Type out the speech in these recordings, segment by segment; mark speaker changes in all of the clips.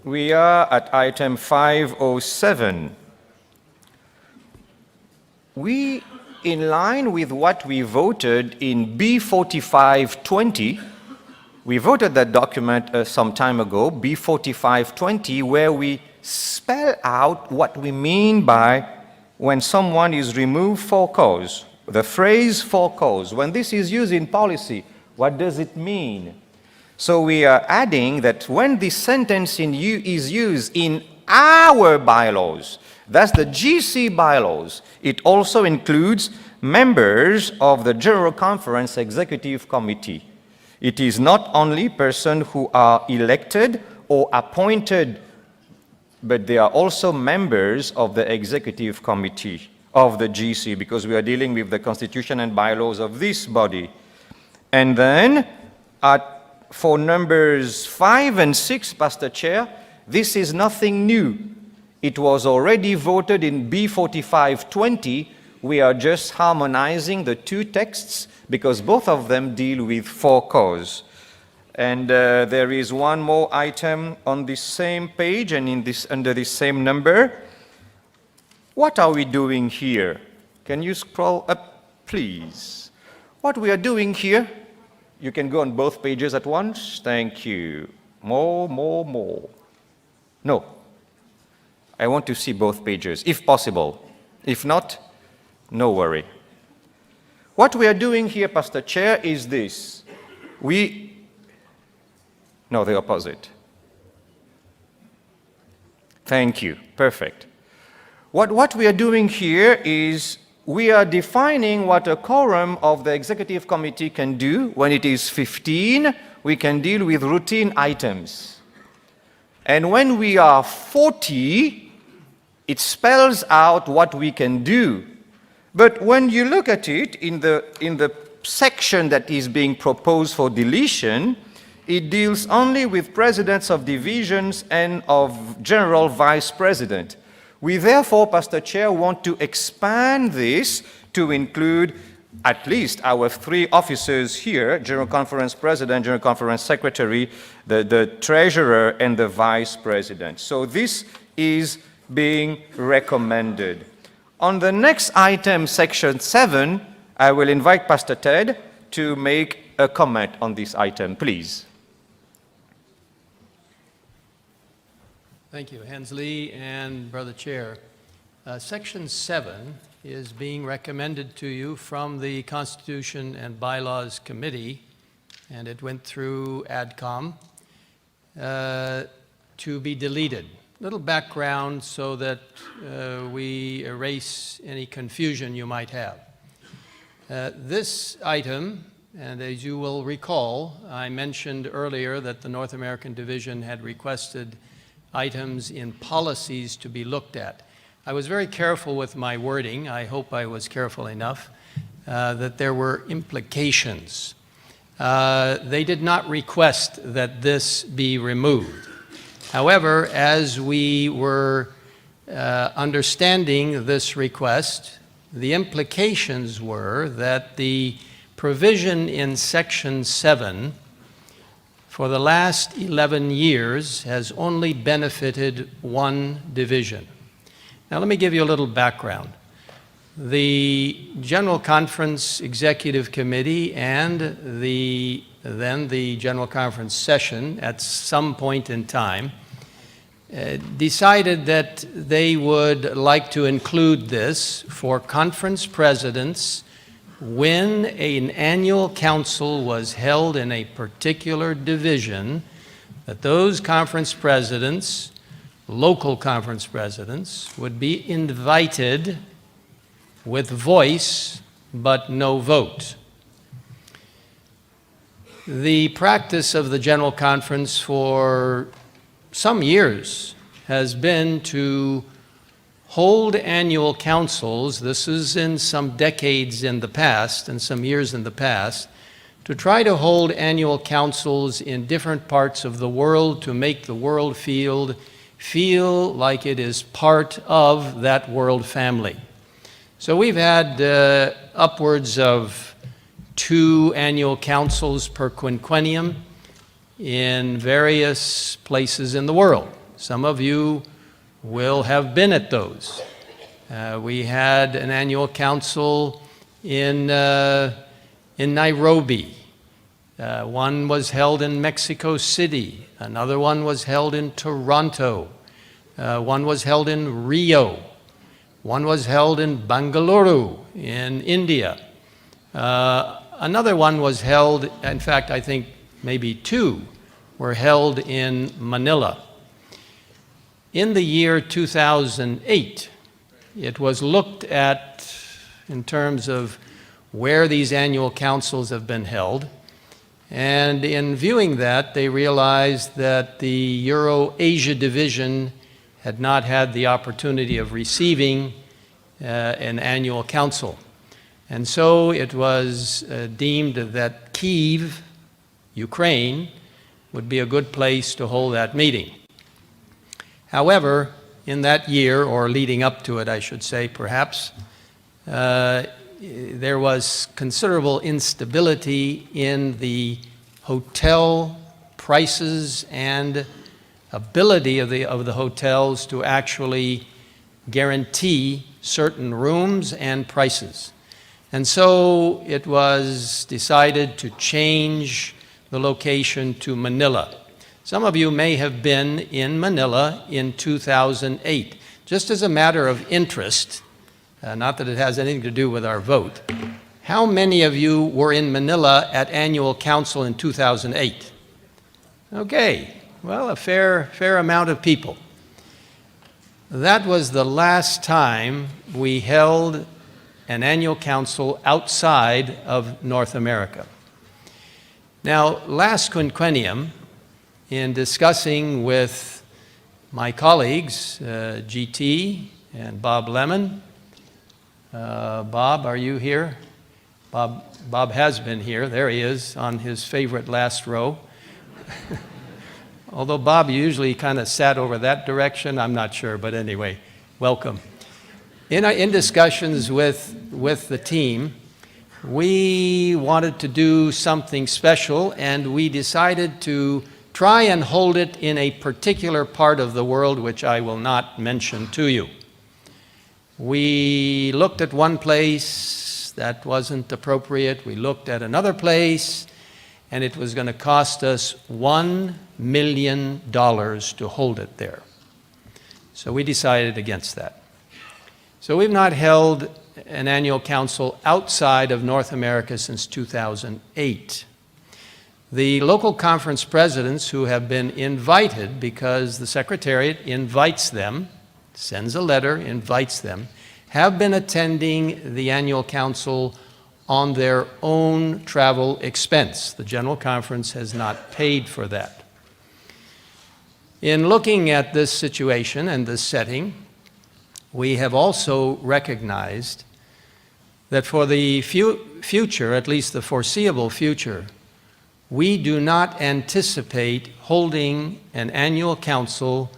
Speaker 1: We are at item 507. In line with what we voted in B4520, we voted that document some time ago, B4520, where we spell out what we mean by when someone is removed for cause. The phrase for cause, when this is used in policy, what does it mean? So we are adding that when this sentence is used in our bylaws, that's the GC bylaws, it also includes members of the General Conference Executive Committee. It is not only persons who are elected or appointed, but they are also members of the Executive Committee of the GC, because we are dealing with the Constitution and bylaws of this body. And then, for numbers 5 and 6, Pastor Chair, this is nothing new. It was already voted in B4520. We are just harmonizing the two texts because both of them deal with for cause. And there is one more item on this same page and under this same number. What are we doing here? Can you scroll up, please? What we are doing here, you can go on both pages at once. Thank you. More. No. I want to see both pages, if possible. If not, no worry. What we are doing here, Pastor Chair, is this. No, the opposite. Thank you. Perfect. What we are doing here is we are defining what a quorum of the Executive Committee can do. When it is 15, we can deal with routine items. And when we are 40, it spells out what we can do. But when you look at it in the section that is being proposed for deletion, it deals only with presidents of divisions and of general vice president. We therefore, Pastor Chair, want to expand this to include at least our three officers here, General Conference President, General Conference Secretary, the Treasurer, and the Vice President. So this is being recommended. On the next item, section 7, I will invite Pastor Ted to make a comment on this item, please.
Speaker 2: Thank you, Hensley and Brother Chair. Section 7 is being recommended to you from the Constitution and Bylaws Committee, and it went through AdCom to be deleted. Little background so that we erase any confusion you might have. This item, and as you will recall, I mentioned earlier that the North American Division had requested items in policies to be looked at. I was very careful with my wording. I hope I was careful enough that there were implications. They did not request that this be removed. However, as we were understanding this request, the implications were that the provision in Section 7 for the last 11 years has only benefited one division. Now let me give you a little background. The General Conference Executive Committee and then the General Conference session at some point in time decided that they would like to include this for conference presidents when an annual council was held in a particular division, that those conference presidents, local conference presidents, would be invited with voice but no vote. The practice of the General Conference for some years has been to hold annual councils, this is in some decades in the past and some years in the past, to try to hold annual councils in different parts of the world to make the world feel like it is part of that world family. So we've had upwards of 2 annual councils per quinquennium in various places in the world. Some of you will have been at those. We had an annual council in Nairobi. One was held in Mexico City. Another one was held in Toronto. One was held in Rio. One was held in Bangalore in India. Another one was held, in fact, I think maybe two were held in Manila. In the year 2008, it was looked at in terms of where these annual councils have been held. And in viewing that, they realized that the Euro-Asia division had not had the opportunity of receiving an annual council. And so it was deemed that Kyiv, Ukraine, would be a good place to hold that meeting. However, in that year, or leading up to it, I should say, perhaps, there was considerable instability in the hotel prices and ability of the hotels to actually guarantee certain rooms and prices. And so it was decided to change the location to Manila. Some of you may have been in Manila in 2008. Just as a matter of interest, not that it has anything to do with our vote, how many of you were in Manila at annual council in 2008? Okay, well, a fair amount of people. That was the last time we held an annual council outside of North America. Now, last quinquennium, in discussing with my colleagues, GT and Bob Lemon, Bob, are you here? Bob has been here. There he is on his favorite last row. Although Bob usually kind of sat over that direction, I'm not sure, but anyway, welcome. In discussions with the team, we wanted to do something special, and we decided to try and hold it in a particular part of the world, which I will not mention to you. We looked at one place that wasn't appropriate. We looked at another place, and it was going to cost us $1 million to hold it there. So we decided against that. So we've not held an annual council outside of North America since 2008. The local conference presidents who have been invited, because the Secretariat invites them, sends a letter, invites them, have been attending the annual council on their own travel expense. The General Conference has not paid for that. In looking at this situation and this setting, we have also recognized that for the future, at least the foreseeable future, we do not anticipate holding an annual council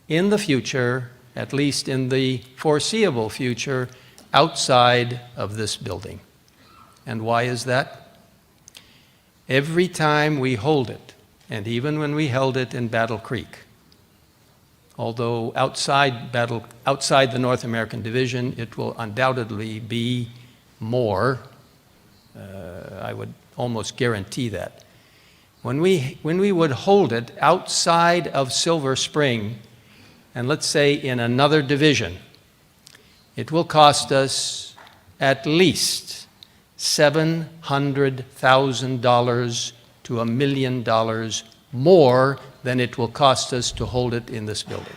Speaker 2: in the future, at least in the foreseeable future, outside of this building. And why is that? Every time we hold it, and even when we held it in Battle Creek, although outside the North American division, it will undoubtedly be more. I would almost guarantee that. When we would hold it outside of Silver Spring, and let's say in another division, it will cost us at least $700,000 to $1 million more than it will cost us to hold it in this building.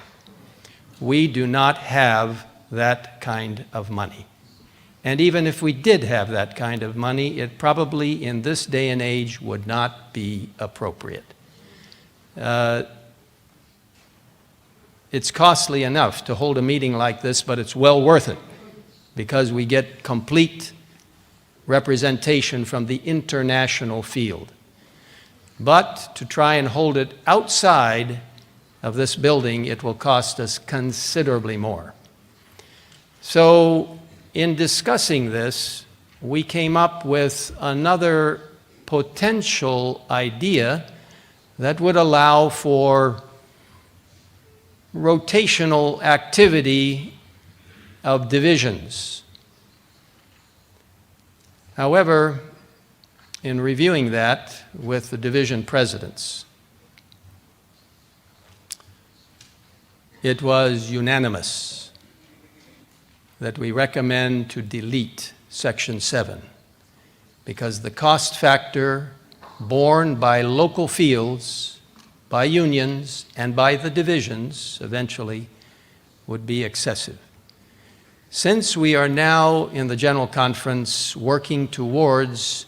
Speaker 2: We do not have that kind of money. And even if we did have that kind of money, it probably in this day and age would not be appropriate. It's costly enough to hold a meeting like this, but it's well worth it because we get complete representation from the international field. But to try and hold it outside of this building, it will cost us considerably more. So in discussing this, we came up with another potential idea that would allow for rotational activity of divisions. However, in reviewing that with the division presidents, it was unanimous that we recommend to delete Section 7 because the cost factor borne by local fields, by unions, and by the divisions eventually would be excessive. Since we are now in the General Conference working towards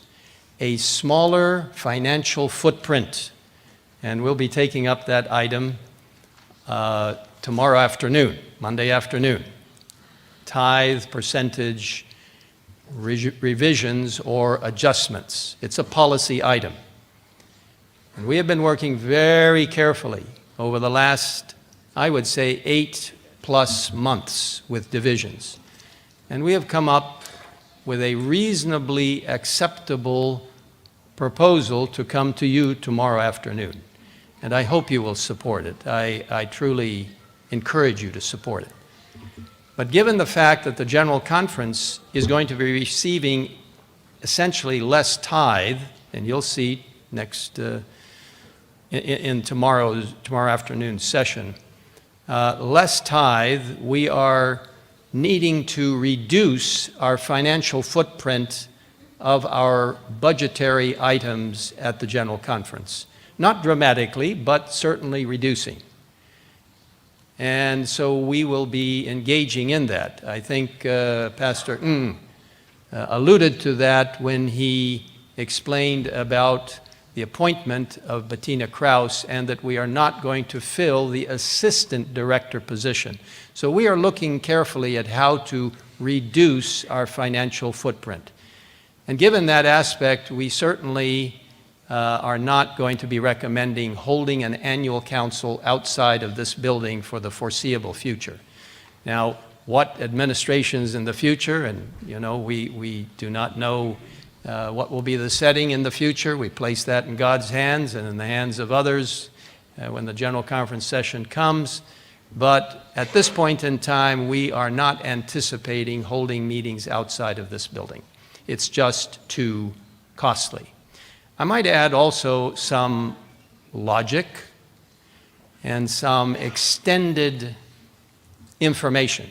Speaker 2: a smaller financial footprint, and we'll be taking up that item tomorrow afternoon, Monday afternoon, tithe percentage revisions or adjustments. It's a policy item. And we have been working very carefully over the last, I would say, 8+ months with divisions. And we have come up with a reasonably acceptable proposal to come to you tomorrow afternoon. And I hope you will support it. I truly encourage you to support it. But given the fact that the General Conference is going to be receiving essentially less tithe, and you'll see next in tomorrow afternoon's session, less tithe, we are needing to reduce our financial footprint of our budgetary items at the General Conference. Not dramatically, but certainly reducing. And so we will be engaging in that. I think Pastor alluded to that when he explained about the appointment of Bettina Krause and that we are not going to fill the assistant director position. So we are looking carefully at how to reduce our financial footprint. And given that aspect, we certainly are not going to be recommending holding an annual council outside of this building for the foreseeable future. Now, what administrations in the future, and we do not know what will be the setting in the future. We place that in God's hands and in the hands of others when the General Conference session comes. But at this point in time, we are not anticipating holding meetings outside of this building. It's just too costly. I might add also some logic and some extended information.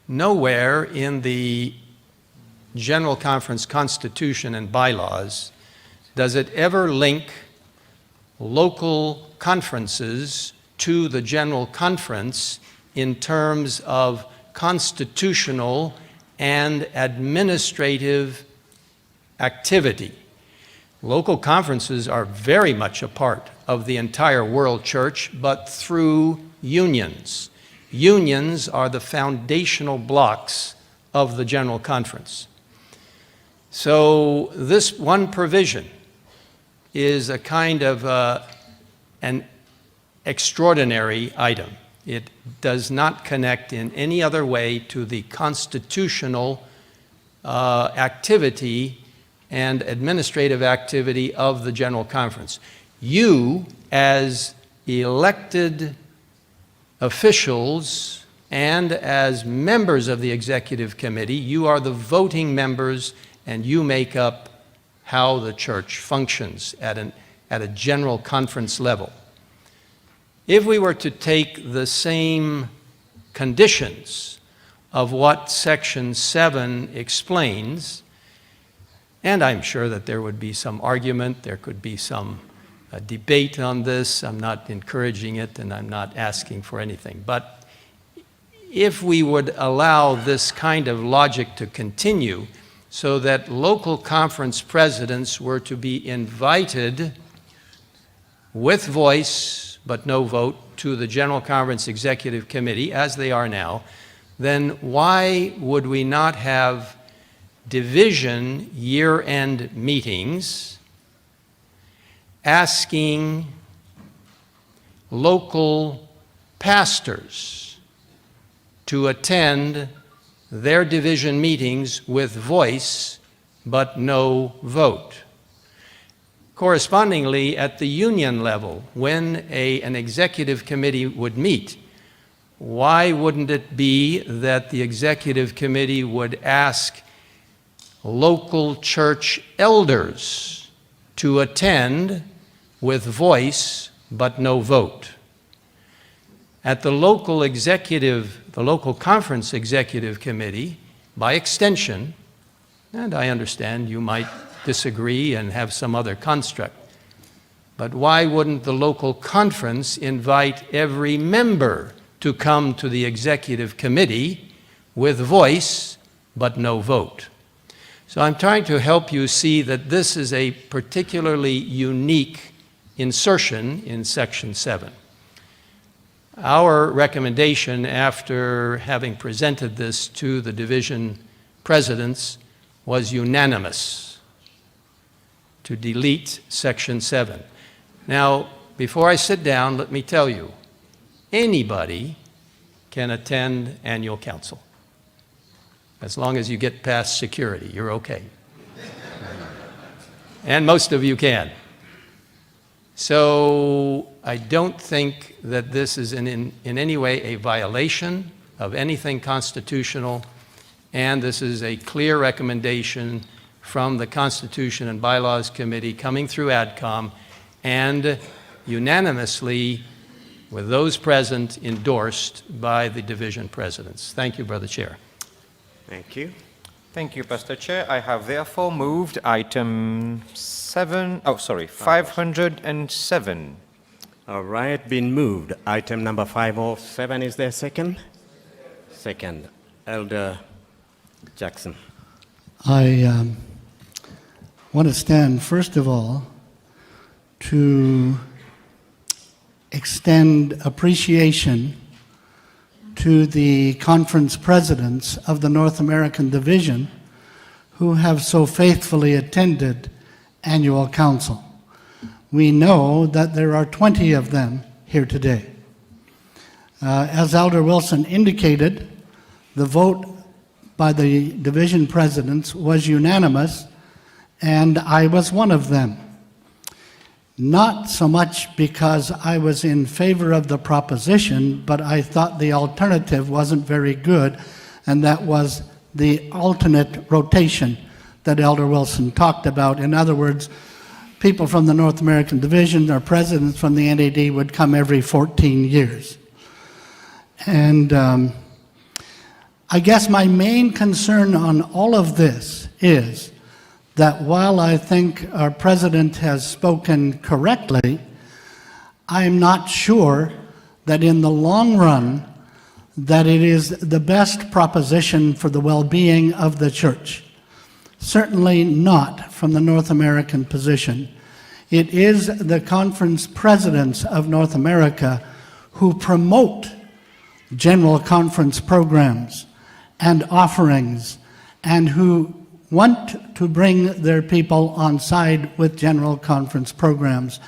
Speaker 2: Nowhere in the General Conference Constitution and Bylaws does it ever link local conferences to the General Conference in terms of constitutional and administrative activity. Local conferences are very much a part of the entire world church, but through unions. Unions are the foundational blocks of the General Conference. So this one provision is a kind of an extraordinary item. It does not connect in any other way to the constitutional activity and administrative activity of the General Conference. You, as elected officials and as members of the Executive Committee, you are the voting members and you make up how the church functions at a General Conference level. If we were to take the same conditions of what Section 7 explains, and I'm sure that there would be some argument, there could be some debate on this. I'm not encouraging it and I'm not asking for anything. But if we would allow this kind of logic to continue so that local conference presidents were to be invited with voice but no vote to the General Conference Executive Committee, as they are now, then why would we not have division year-end meetings asking local pastors to attend their division meetings with voice but no vote? Correspondingly, at the union level, when an executive committee would meet, why wouldn't it be that the executive committee would ask local church elders to attend with voice but no vote? At the local conference executive committee, by extension, and I understand you might disagree and have some other construct, but why wouldn't the local conference invite every member to come to the executive committee with voice but no vote? So I'm trying to help you see that this is a particularly unique insertion in Section 7. Our recommendation, after having presented this to the division presidents, was unanimous to delete Section 7. Now, before I sit down, let me tell you, anybody can attend Annual Council. As long as you get past security, you're okay. And most of you can. So I don't think that this is in any way a violation of anything constitutional, and this is a clear recommendation from the Constitution and Bylaws Committee coming through AdCom, and unanimously, with those present, endorsed by the division presidents. Thank you, Brother Chair.
Speaker 3: Thank you.
Speaker 1: Thank you, Pastor Chair. I have therefore moved item 507.
Speaker 3: All right, been moved. Item number 507, is there a second? Second. Elder Jackson.
Speaker 4: I want to stand, first of all, to extend appreciation to the conference presidents of the North American Division who have so faithfully attended Annual Council. We know that there are 20 of them here today. As Elder Wilson indicated, the vote by the division presidents was unanimous, and I was one of them. Not so much because I was in favor of the proposition, but I thought the alternative wasn't very good, and that was the alternate rotation that Elder Wilson talked about. In other words, people from the North American Division or presidents from the NAD would come every 14 years. And I guess my main concern on all of this is that while I think our president has spoken correctly, I'm not sure that in the long run that it is the best proposition for the well-being of the church. Certainly not from the North American position. It is the conference presidents of North America who promote general conference programs and offerings, and who want to bring their people on side with general conference programs.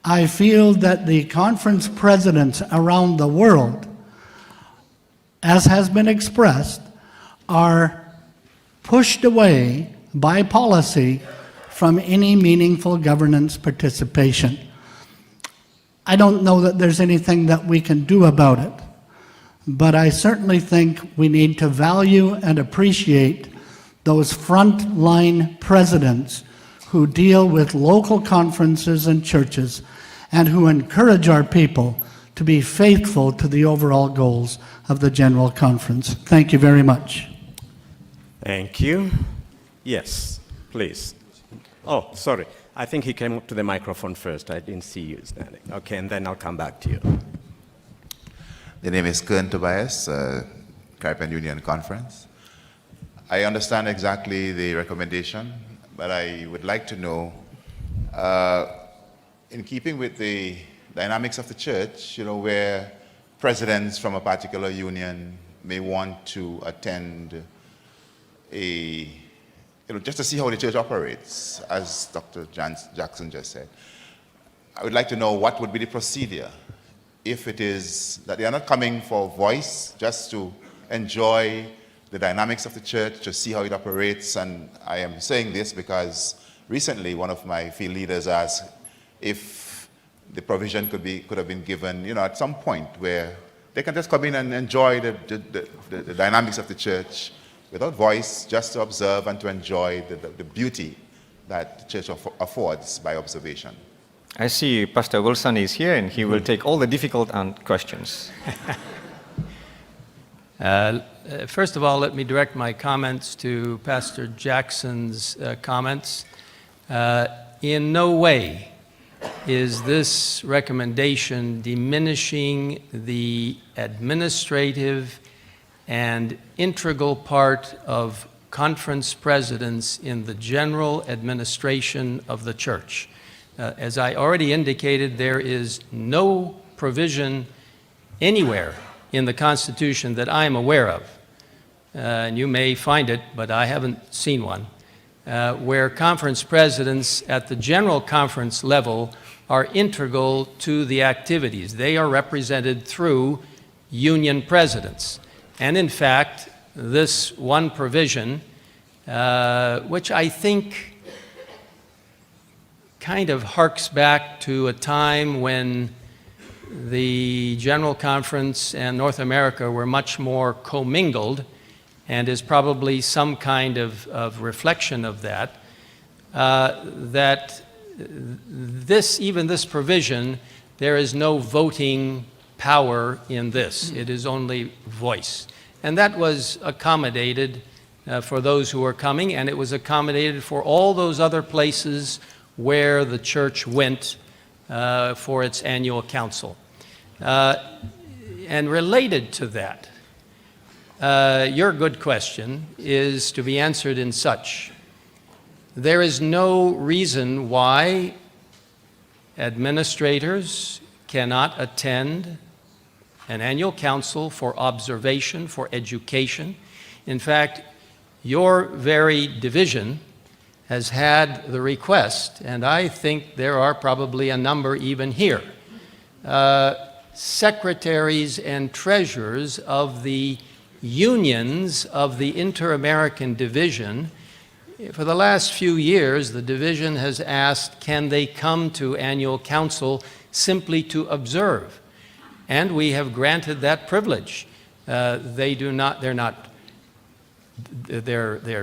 Speaker 4: I feel that the conference presidents around the world, as has been expressed, are pushed away by policy from any meaningful governance participation. I don't know that there's anything that we can do about it, but I certainly think we need to value and appreciate those frontline presidents who deal with local conferences and churches and who encourage our people to be faithful to the overall goals of the General Conference. Thank you very much.
Speaker 3: Thank you. Yes, please. Oh, sorry. I think he came up to the microphone first. I didn't see you standing. Okay, and then I'll come back to you.
Speaker 5: The name is Kern Tobias, Caribbean Union Conference. I understand exactly the recommendation, but I would like to know, in keeping with the dynamics of the church, where presidents from a particular union may want to attend just to see how the church operates, as Dr. Jackson just said. I would like to know what would be the procedure if it is that they are not coming for voice, just to enjoy the dynamics of the church, to see how it operates. And I am saying this because recently one of my field leaders asked if the provision could have been given, at some point where they can just come in and enjoy the dynamics of the church without voice, just to observe and to enjoy the beauty that the church affords by observation.
Speaker 1: I see Pastor Wilson is here, and he will take all the difficult questions.
Speaker 2: First of all, let me direct my comments to Pastor Jackson's comments. In no way is this recommendation diminishing the administrative and integral part of conference presidents in the general administration of the church. As I already indicated, there is no provision anywhere in the Constitution that I am aware of, and you may find it, but I haven't seen one, where conference presidents at the general conference level are integral to the activities. They are represented through union presidents. And in fact, this one provision, which I think kind of harks back to a time when the General Conference and North America were much more commingled, and is probably some kind of reflection of that, that even this provision, there is no voting power in this. It is only voice. And that was accommodated for those who were coming, and it was accommodated for all those other places where the church went for its annual council. And related to that, your good question is to be answered in such. There is no reason why administrators cannot attend an annual council for observation, for education. In fact, your very division has had the request, and I think there are probably a number even here, secretaries and treasurers of the unions of the Inter-American Division. For the last few years, the division has asked, can they come to annual council simply to observe? And we have granted that privilege. Their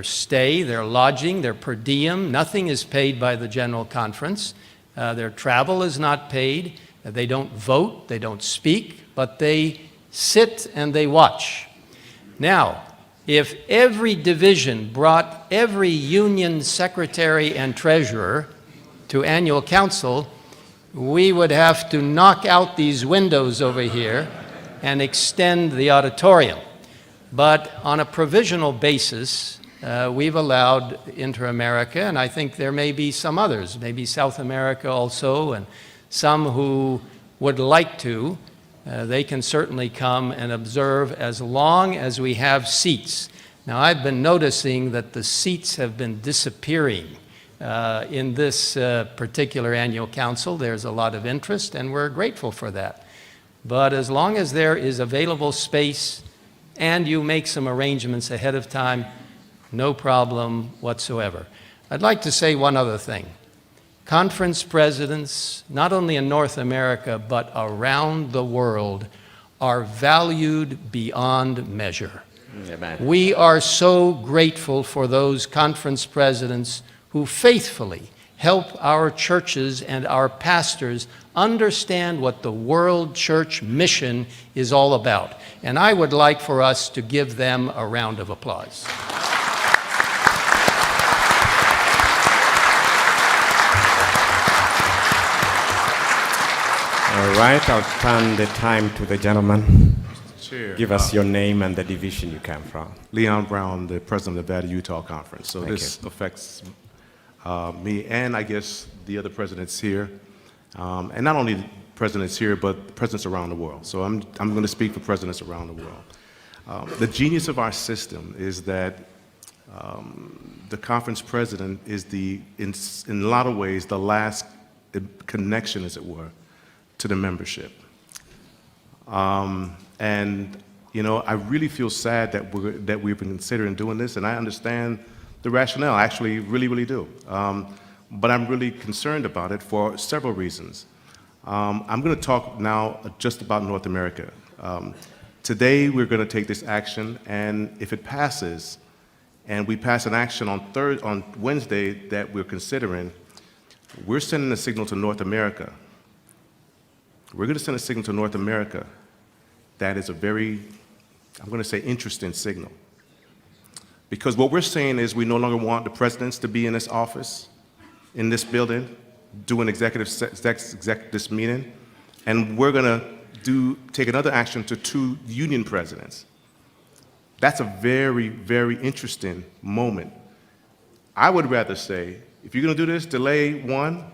Speaker 2: stay, their lodging, their per diem, nothing is paid by the General Conference. Their travel is not paid. They don't vote, they don't speak, but they sit and they watch. Now, if every division brought every union secretary and treasurer to annual council, we would have to knock out these windows over here and extend the auditorium. But on a provisional basis, we've allowed Inter-America, and I think there may be some others, maybe South America also, and some who would like to. They can certainly come and observe as long as we have seats. Now, I've been noticing that the seats have been disappearing in this particular annual council. There's a lot of interest, and we're grateful for that. But as long as there is available space and you make some arrangements ahead of time, no problem whatsoever. I'd like to say one other thing. Conference presidents, not only in North America, but around the world, are valued beyond measure.
Speaker 3: Amen.
Speaker 2: We are so grateful for those conference presidents who faithfully help our churches and our pastors understand what the world church mission is all about. And I would like for us to give them a round of applause.
Speaker 3: All right, I'll turn the time to the gentleman.
Speaker 6: Chair,
Speaker 3: Give us your name and the division you come from.
Speaker 6: Leon Brown, the president of the Nevada Utah Conference. So
Speaker 3: Thank
Speaker 6: this affects me and I guess the other presidents here, and not only the presidents here, but presidents around the world. So I'm going to speak for presidents around the world. The genius of our system is that the conference president is in a lot of ways, the last connection, as it were, to the membership. And you know, I really feel sad that we've been considering doing this, and I understand the rationale. I actually really do. but I'm really concerned about it for several reasons. I'm going to talk now just about North America. Today, we're going to take this action, and if it passes, and we pass an action on Wednesday that we're considering, we're sending a signal to North America. We're going to send a signal to North America that is a very, I'm going to say, interesting signal. Because what we're saying is we no longer want the presidents to be in this office, in this building, doing this meeting, and we're going to take another action to 2 union presidents. That's a very, very interesting moment. I would rather say, if you're going to do this, delay one,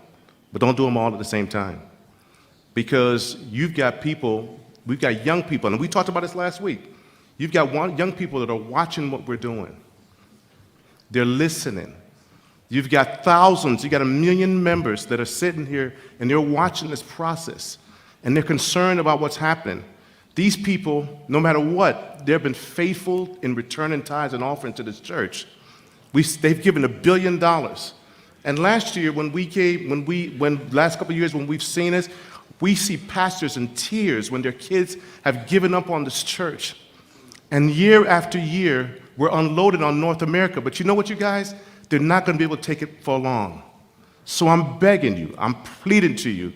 Speaker 6: but don't do them all at the same time. Because you've got people, we've got young people, and we talked about this last week. You've got young people that are watching what we're doing. They're listening. You've got thousands, you've got 1 million members that are sitting here and they're watching this process and they're concerned about what's happening. These people, no matter what, they've been faithful in returning tithes and offering to this church. They've given $1 billion. And last year, last couple of years when we've seen this, we see pastors in tears when their kids have given up on this church. And year after year, we're unloaded on North America. But you know what, you guys? They're not going to be able to take it for long. So I'm begging you, I'm pleading to you,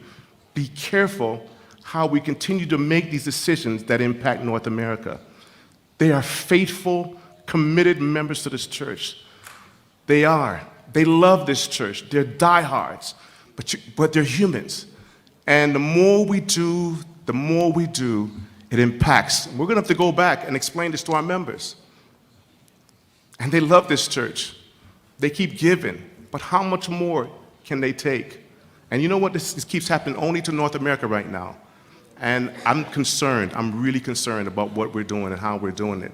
Speaker 6: be careful how we continue to make these decisions that impact North America. They are faithful, committed members to this church. They are. They love this church. They're diehards, but they're humans. And the more we do, it impacts. We're going to have to go back and explain this to our members. And they love this church. They keep giving, but how much more can they take? And you know what? This keeps happening only to North America right now. And I'm concerned. I'm really concerned about what we're doing and how we're doing it.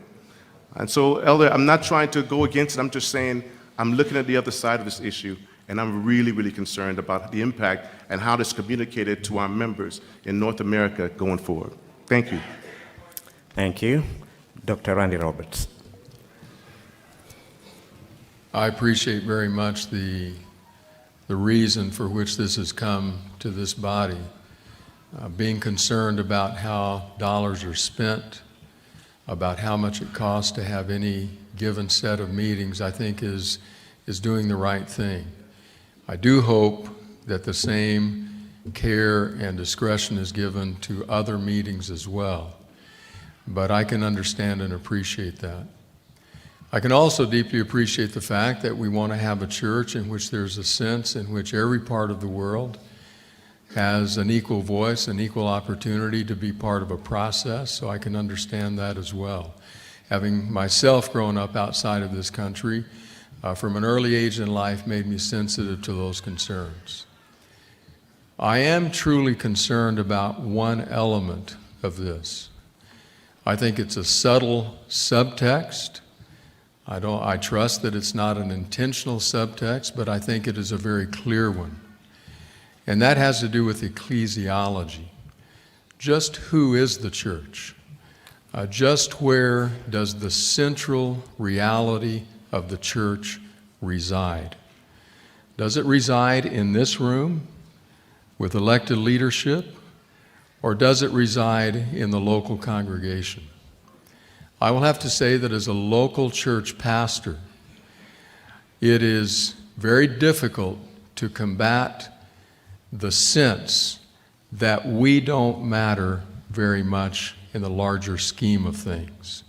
Speaker 6: And so, Elder, I'm not trying to go against it. I'm just saying I'm looking at the other side of this issue, and I'm really, really concerned about the impact and how this communicated to our members in North America going forward. Thank you.
Speaker 3: Thank you. Dr. Randy Roberts.
Speaker 7: I appreciate very much the reason for which this has come to this body. Being concerned about how dollars are spent, about how much it costs to have any given set of meetings, I think is doing the right thing. I do hope that the same care and discretion is given to other meetings as well, but I can understand and appreciate that. I can also deeply appreciate the fact that we want to have a church in which there's a sense in which every part of the world has an equal voice, an equal opportunity to be part of a process, so I can understand that as well. Having myself grown up outside of this country, from an early age in life made me sensitive to those concerns. I am truly concerned about one element of this. I think it's a subtle subtext. I trust that it's not an intentional subtext, but I think it is a very clear one. And that has to do with ecclesiology. Just who is the church? Just where does the central reality of the church reside? Does it reside in this room with elected leadership, or does it reside in the local congregation? I will have to say that as a local church pastor, it is very difficult to combat the sense that we don't matter very much in the larger scheme of things.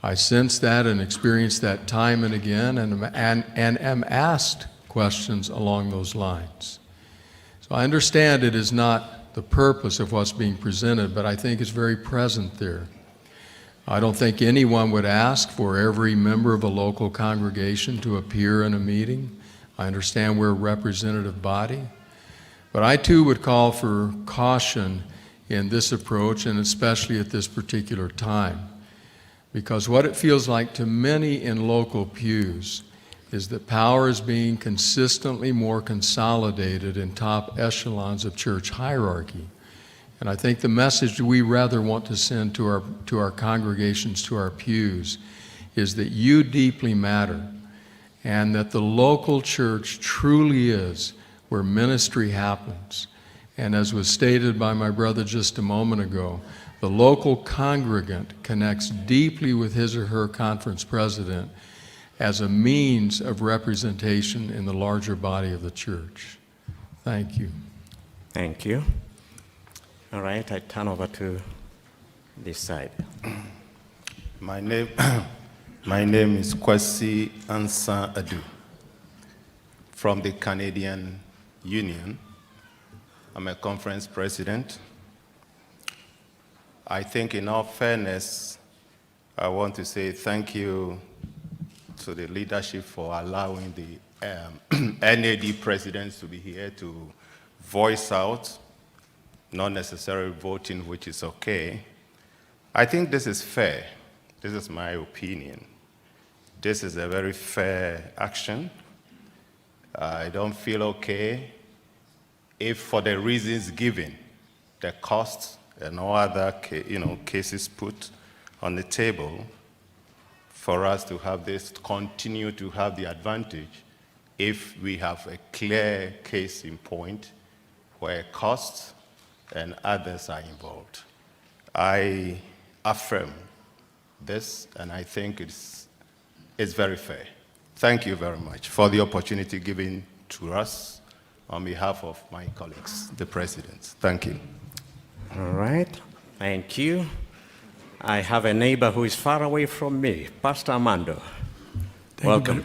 Speaker 7: I sense that and experience that time and again and am asked questions along those lines. So I understand it is not the purpose of what's being presented, but I think it's very present there. I don't think anyone would ask for every member of a local congregation to appear in a meeting. I understand we're a representative body. But I too would call for caution in this approach, and especially at this particular time. Because what it feels like to many in local pews is that power is being consistently more consolidated in top echelons of church hierarchy. And I think the message we rather want to send to our congregations, to our pews, is that you deeply matter. and that the local church truly is where ministry happens. And as was stated by my brother just a moment ago, the local congregant connects deeply with his or her conference president as a means of representation in the larger body of the church. Thank you.
Speaker 3: Thank you. All right, I turn over to this side.
Speaker 8: My name, my name is Kwesi Ansa Adu from the Canadian Union. I'm a conference president. I think in all fairness, I want to say thank you to the leadership for allowing the NAD presidents to be here to voice out, not necessarily voting, which is okay. I think this is fair. This is my opinion. This is a very fair action. I don't feel okay if for the reasons given, the costs and all other cases put on the table, for us to have this, continue to have the advantage if we have a clear case in point where costs and others are involved. I affirm this, and I think it's very fair. Thank you very much for the opportunity given to us on behalf of my colleagues, the presidents. Thank you.
Speaker 3: All right, thank you. I have a neighbor who is far away from me, Pastor Armando. Welcome.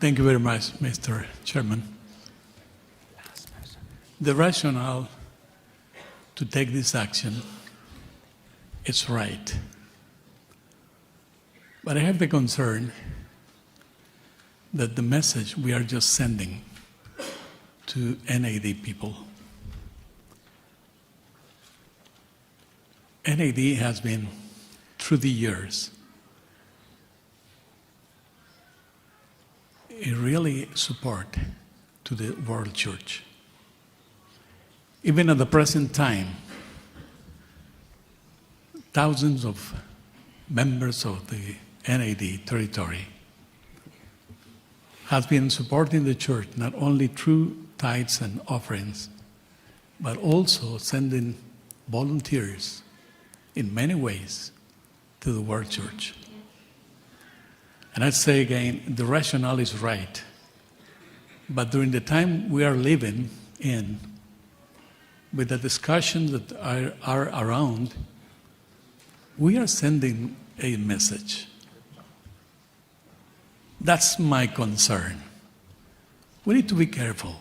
Speaker 9: Thank you very much, Mr. Chairman. The rationale to take this action is right. But I have the concern that the message we are just sending to NAD people. NAD has been, through the years, a really support to the world church. Even at the present time, thousands of members of the NAD territory have been supporting the church not only through tithes and offerings, but also sending volunteers in many ways to the world church. And I'd say again, the rationale is right. But during the time we are living in, with the discussions that are around, we are sending a message. That's my concern. We need to be careful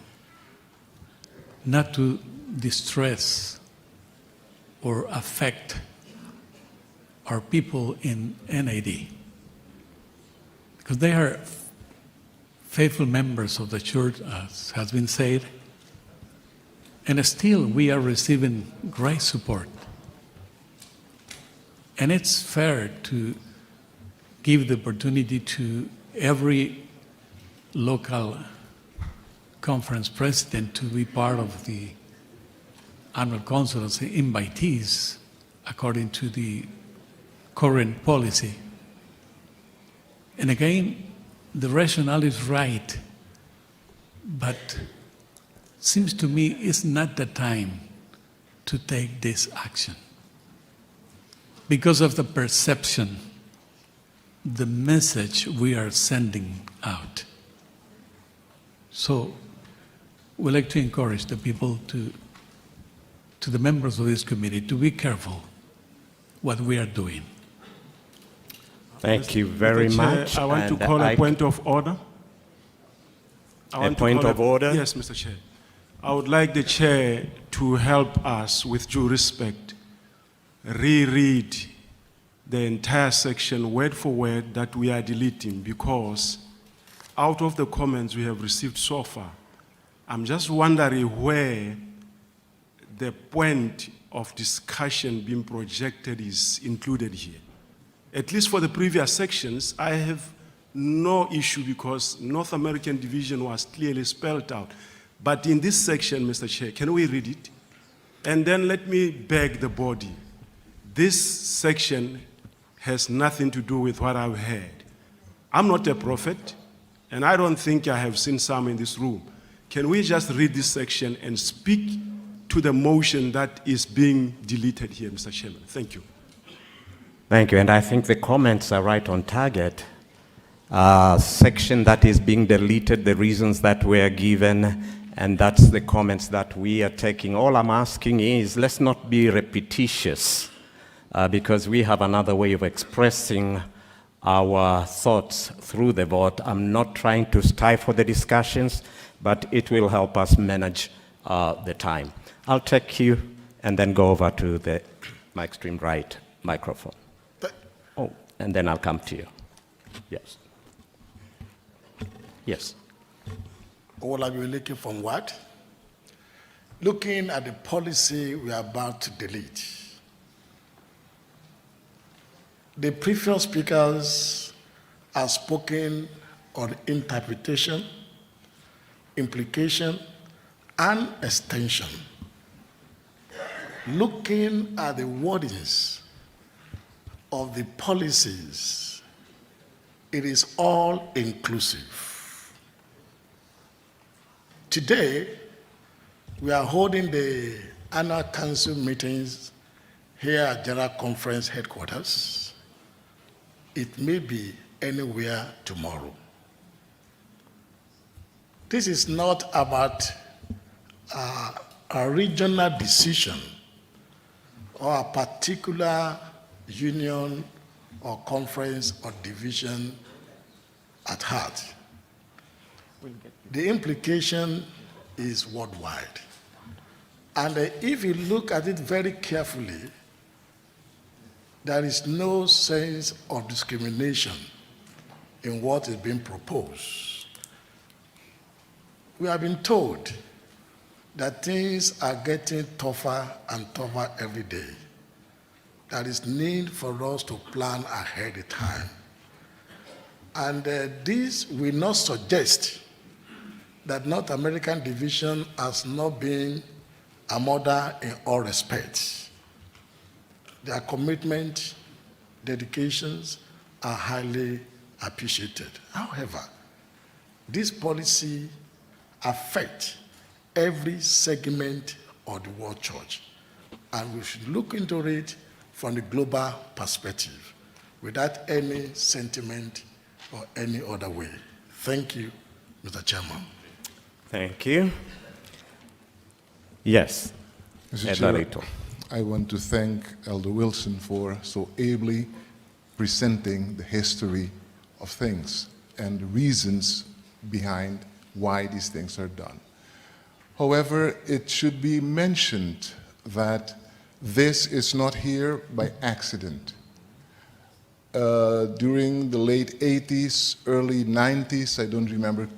Speaker 9: not to distress or affect our people in NAD, because they are faithful members of the church, as has been said, and still we are receiving great support. And it's fair to give the opportunity to every local conference president to be part of the Annual Council of invitees according to the current policy. And again, the rationale is right, but seems to me it's not the time to take this action because of the perception, the message we are sending out. So we'd like to encourage the people to the members of this committee to be careful what we are doing.
Speaker 3: Thank you very
Speaker 10: Mr. Chair,
Speaker 3: much.
Speaker 10: I want to call a point of order.
Speaker 3: Yes,
Speaker 10: Mr. Chair. I would like the chair to help us, with due respect, reread the entire section word for word that we are deleting, because out of the comments we have received so far, I'm just wondering where the point of discussion being projected is included here. At least for the previous sections, I have no issue because North American division was clearly spelled out. But in this section, Mr. Chair, can we read it? And then let me beg the body. This section has nothing to do with what I've heard. I'm not a prophet, and I don't think I have seen some in this room. Can we just read this section and speak to the motion that is being deleted here, Mr. Chairman? Thank you.
Speaker 3: Thank you, and I think the comments are right on target. Section that is being deleted, the reasons that were given, and that's the comments that we are taking. All I'm asking is, let's not be repetitious, because we have another way of expressing our thoughts through the vote. I'm not trying to stifle the discussions, but it will help us manage the time. I'll take you and then go over to my extreme right microphone. Oh, and then I'll come to you. Yes. Yes.
Speaker 11: What are we looking from what? Looking at the policy we are about to delete. The previous speakers have spoken on interpretation, implication, and extension. Looking at the wordings of the policies, it is all inclusive. Today, we are holding the annual council meetings here at General Conference headquarters. It may be anywhere tomorrow. This is not about a regional decision or a particular union or conference or division at heart. The implication is worldwide. And if you look at it very carefully, there is no sense of discrimination in what is being proposed. We have been told that things are getting tougher and tougher every day. There is need for us to plan ahead of time. And this will not suggest that North American division has not been a mother in all respects. Their commitment, dedications are highly appreciated. However, this policy affects every segment of the world church, and we should look into it from the global perspective without any sentiment or any other way. Thank you, Mr. Chairman.
Speaker 3: Thank you. Yes,
Speaker 12: Mr. Chair,
Speaker 3: Edarito.
Speaker 12: I want to thank Elder Wilson for so ably presenting the history of things and the reasons behind why these things are done. However, it should be mentioned that this is not here by accident. During the late 80s, early 90s, I don't remember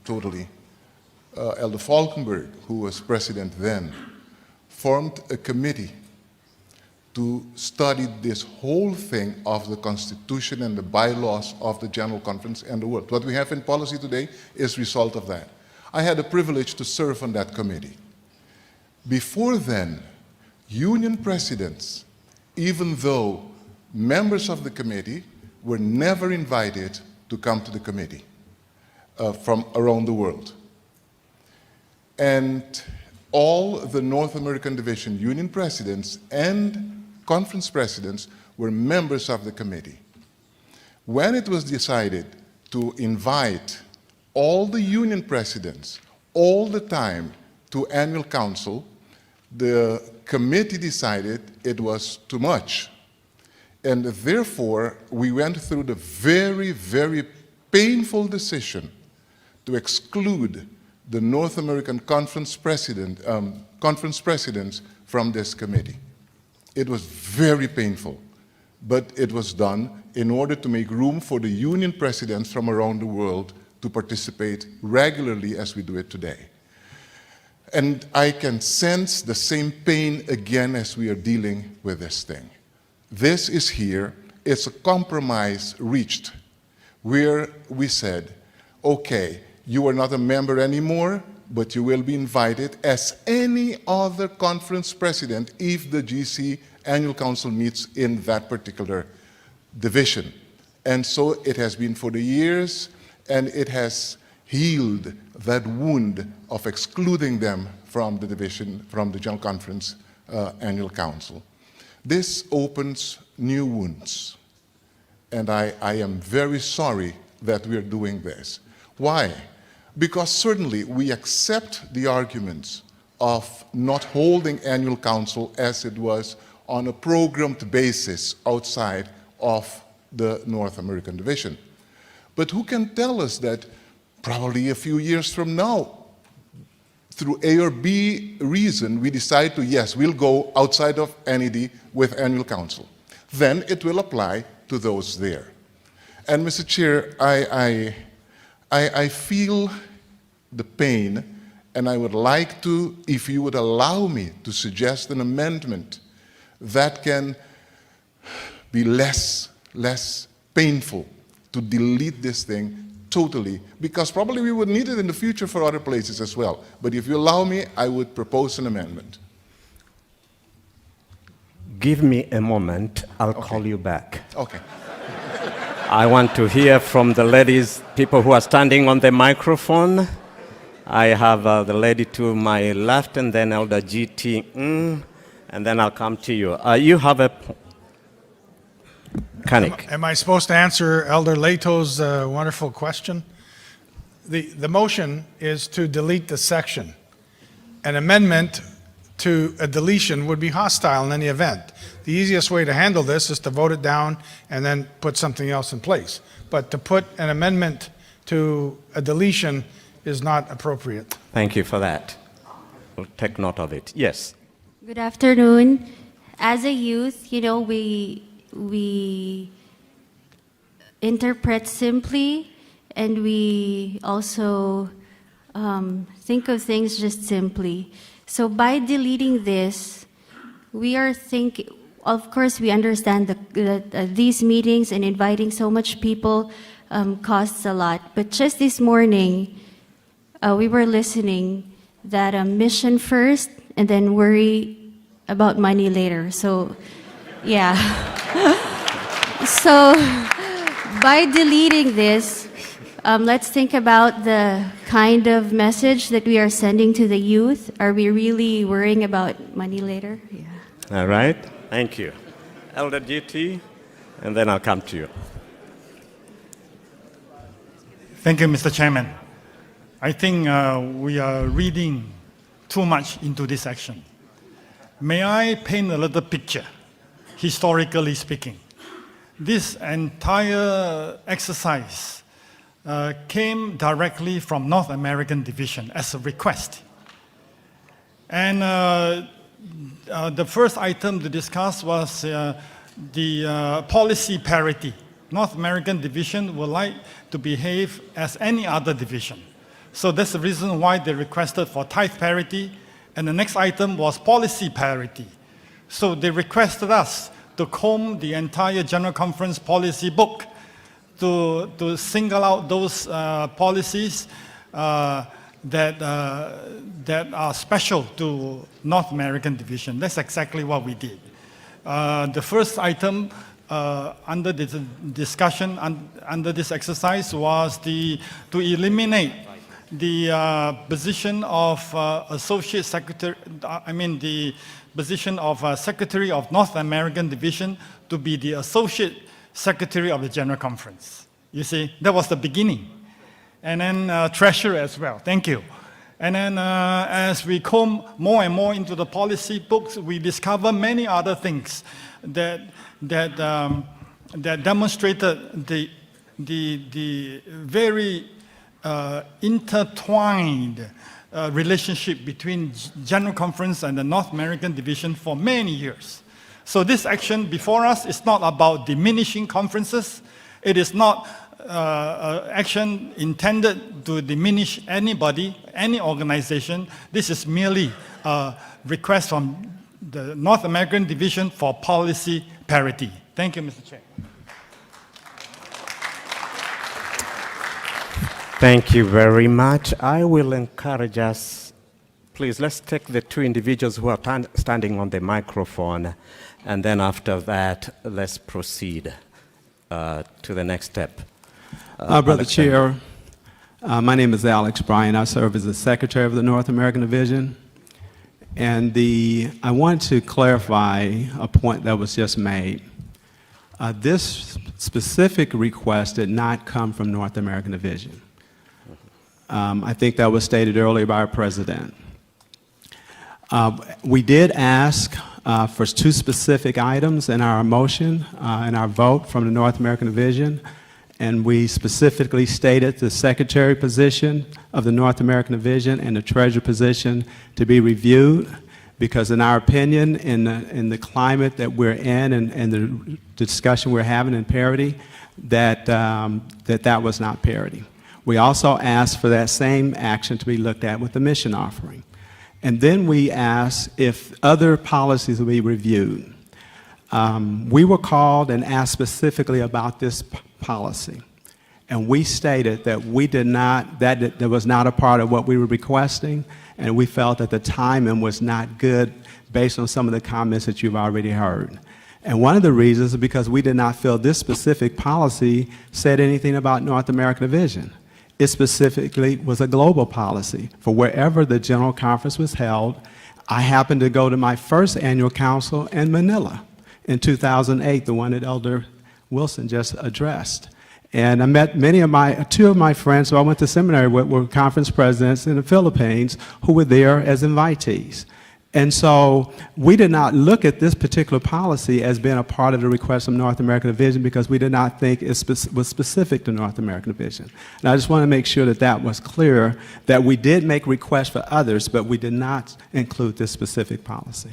Speaker 12: totally, Elder Falkenberg, who was president then, formed a committee to study this whole thing of the Constitution and the bylaws of the General Conference and the world. What we have in policy today is a result of that. I had the privilege to serve on that committee. Before then, union presidents, even though members of the committee were never invited to come to the committee from around the world. And all the North American Division union presidents and conference presidents were members of the committee. When it was decided to invite all the union presidents all the time to annual council, the committee decided it was too much. And therefore, we went through the very, very painful decision to exclude the North American conference presidents from this committee. It was very painful, but it was done in order to make room for the union presidents from around the world to participate regularly as we do it today. And I can sense the same pain again as we are dealing with this thing. This is here, it's a compromise reached where we said, okay, you are not a member anymore, but you will be invited as any other conference president if the GC Annual Council meets in that particular division. And so it has been for the years, and it has healed that wound of excluding them from the division, from the General Conference Annual Council. This opens new wounds, and I am very sorry that we are doing this. Why? Because certainly we accept the arguments of not holding Annual Council as it was on a programmed basis outside of the North American Division. But who can tell us that probably a few years from now, through A or B reason, we decide to, yes, we'll go outside of NED with Annual Council. Then it will apply to those there. And Mr. Chair, I feel the pain, and I would like to, if you would allow me to suggest an amendment that can be less painful, to delete this thing totally, because probably we would need it in the future for other places as well. But if you allow me, I would propose an amendment.
Speaker 3: Give me a moment, I'll call you back.
Speaker 12: Okay.
Speaker 3: I want to hear from the ladies, people who are standing on the microphone. I have the lady to my left, and then Elder GT, and then I'll come to you. You have a... Kanik.
Speaker 13: Am I supposed to answer Elder Leto's wonderful question? The motion is to delete the section. An amendment to a deletion would be hostile in any event. The easiest way to handle this is to vote it down and then put something else in place. But to put an amendment to a deletion is not appropriate.
Speaker 3: Thank you for that. We'll take note of it. Yes.
Speaker 14: Good afternoon. As a youth, you know, we interpret simply, and we also think of things just simply. So by deleting this, we are thinking, of course, we understand that these meetings and inviting so much people costs a lot. But just this morning, we were listening that mission first and then worry about money later. So, yeah. So by deleting this, let's think about the kind of message that we are sending to the youth. Are we really worrying about money later? Yeah.
Speaker 3: All right. Thank you. Elder GT, and then I'll come to you.
Speaker 15: Thank you, Mr. Chairman. I think we are reading too much into this action. May I paint a little picture, historically speaking? This entire exercise came directly from North American Division as a request. And the first item to discuss was the policy parity. North American Division would like to behave as any other division. So that's the reason why they requested for tithe parity, and the next item was policy parity. So they requested us to comb the entire General Conference policy book to single out those policies that are special to North American Division. That's exactly what we did. The first item under the discussion, under this exercise, was to eliminate the position of Associate Secretary, the position of Secretary of North American Division to be the Associate Secretary of the General Conference. You see, that was the beginning. And then Treasurer as well. Thank you. And then as we comb more and more into the policy books, we discover many other things that demonstrated the very intertwined relationship between General Conference and the North American Division for many years. So this action before us is not about diminishing conferences. It is not action intended to diminish anybody, any organization. This is merely a request from the North American Division for policy parity. Thank you, Mr. Chair.
Speaker 3: Thank you very much. I will encourage us, please, let's take the two individuals who are standing on the microphone, and then after that, let's proceed to the next step.
Speaker 16: Brother Chair, My name is Alex Bryan. I serve as the Secretary of the North American Division. And I want to clarify a point that was just made. This specific request did not come from North American Division. I think that was stated earlier by our President. We did ask for 2 specific items in our motion, in our vote from the North American Division, and we specifically stated the Secretary position of the North American Division and the Treasurer position to be reviewed, because in our opinion, in the climate that we're in and the discussion we're having in parity, that was not parity. We also asked for that same action to be looked at with the mission offering. And then we asked if other policies would be reviewed. We were called and asked specifically about this policy. And we stated that we did not, that was not a part of what we were requesting, and we felt that the timing was not good based on some of the comments that you've already heard. And one of the reasons is because we did not feel this specific policy said anything about North American Division. It specifically was a global policy for wherever the General Conference was held. I happened to go to my first annual council in Manila in 2008, the one that Elder Wilson just addressed. And I met two of my friends who I went to seminary with were conference presidents in the Philippines who were there as invitees. And so we did not look at this particular policy as being a part of the request from North American Division because we did not think it was specific to North American Division. And I just want to make sure that that was clear, that we did make requests for others, but we did not include this specific policy.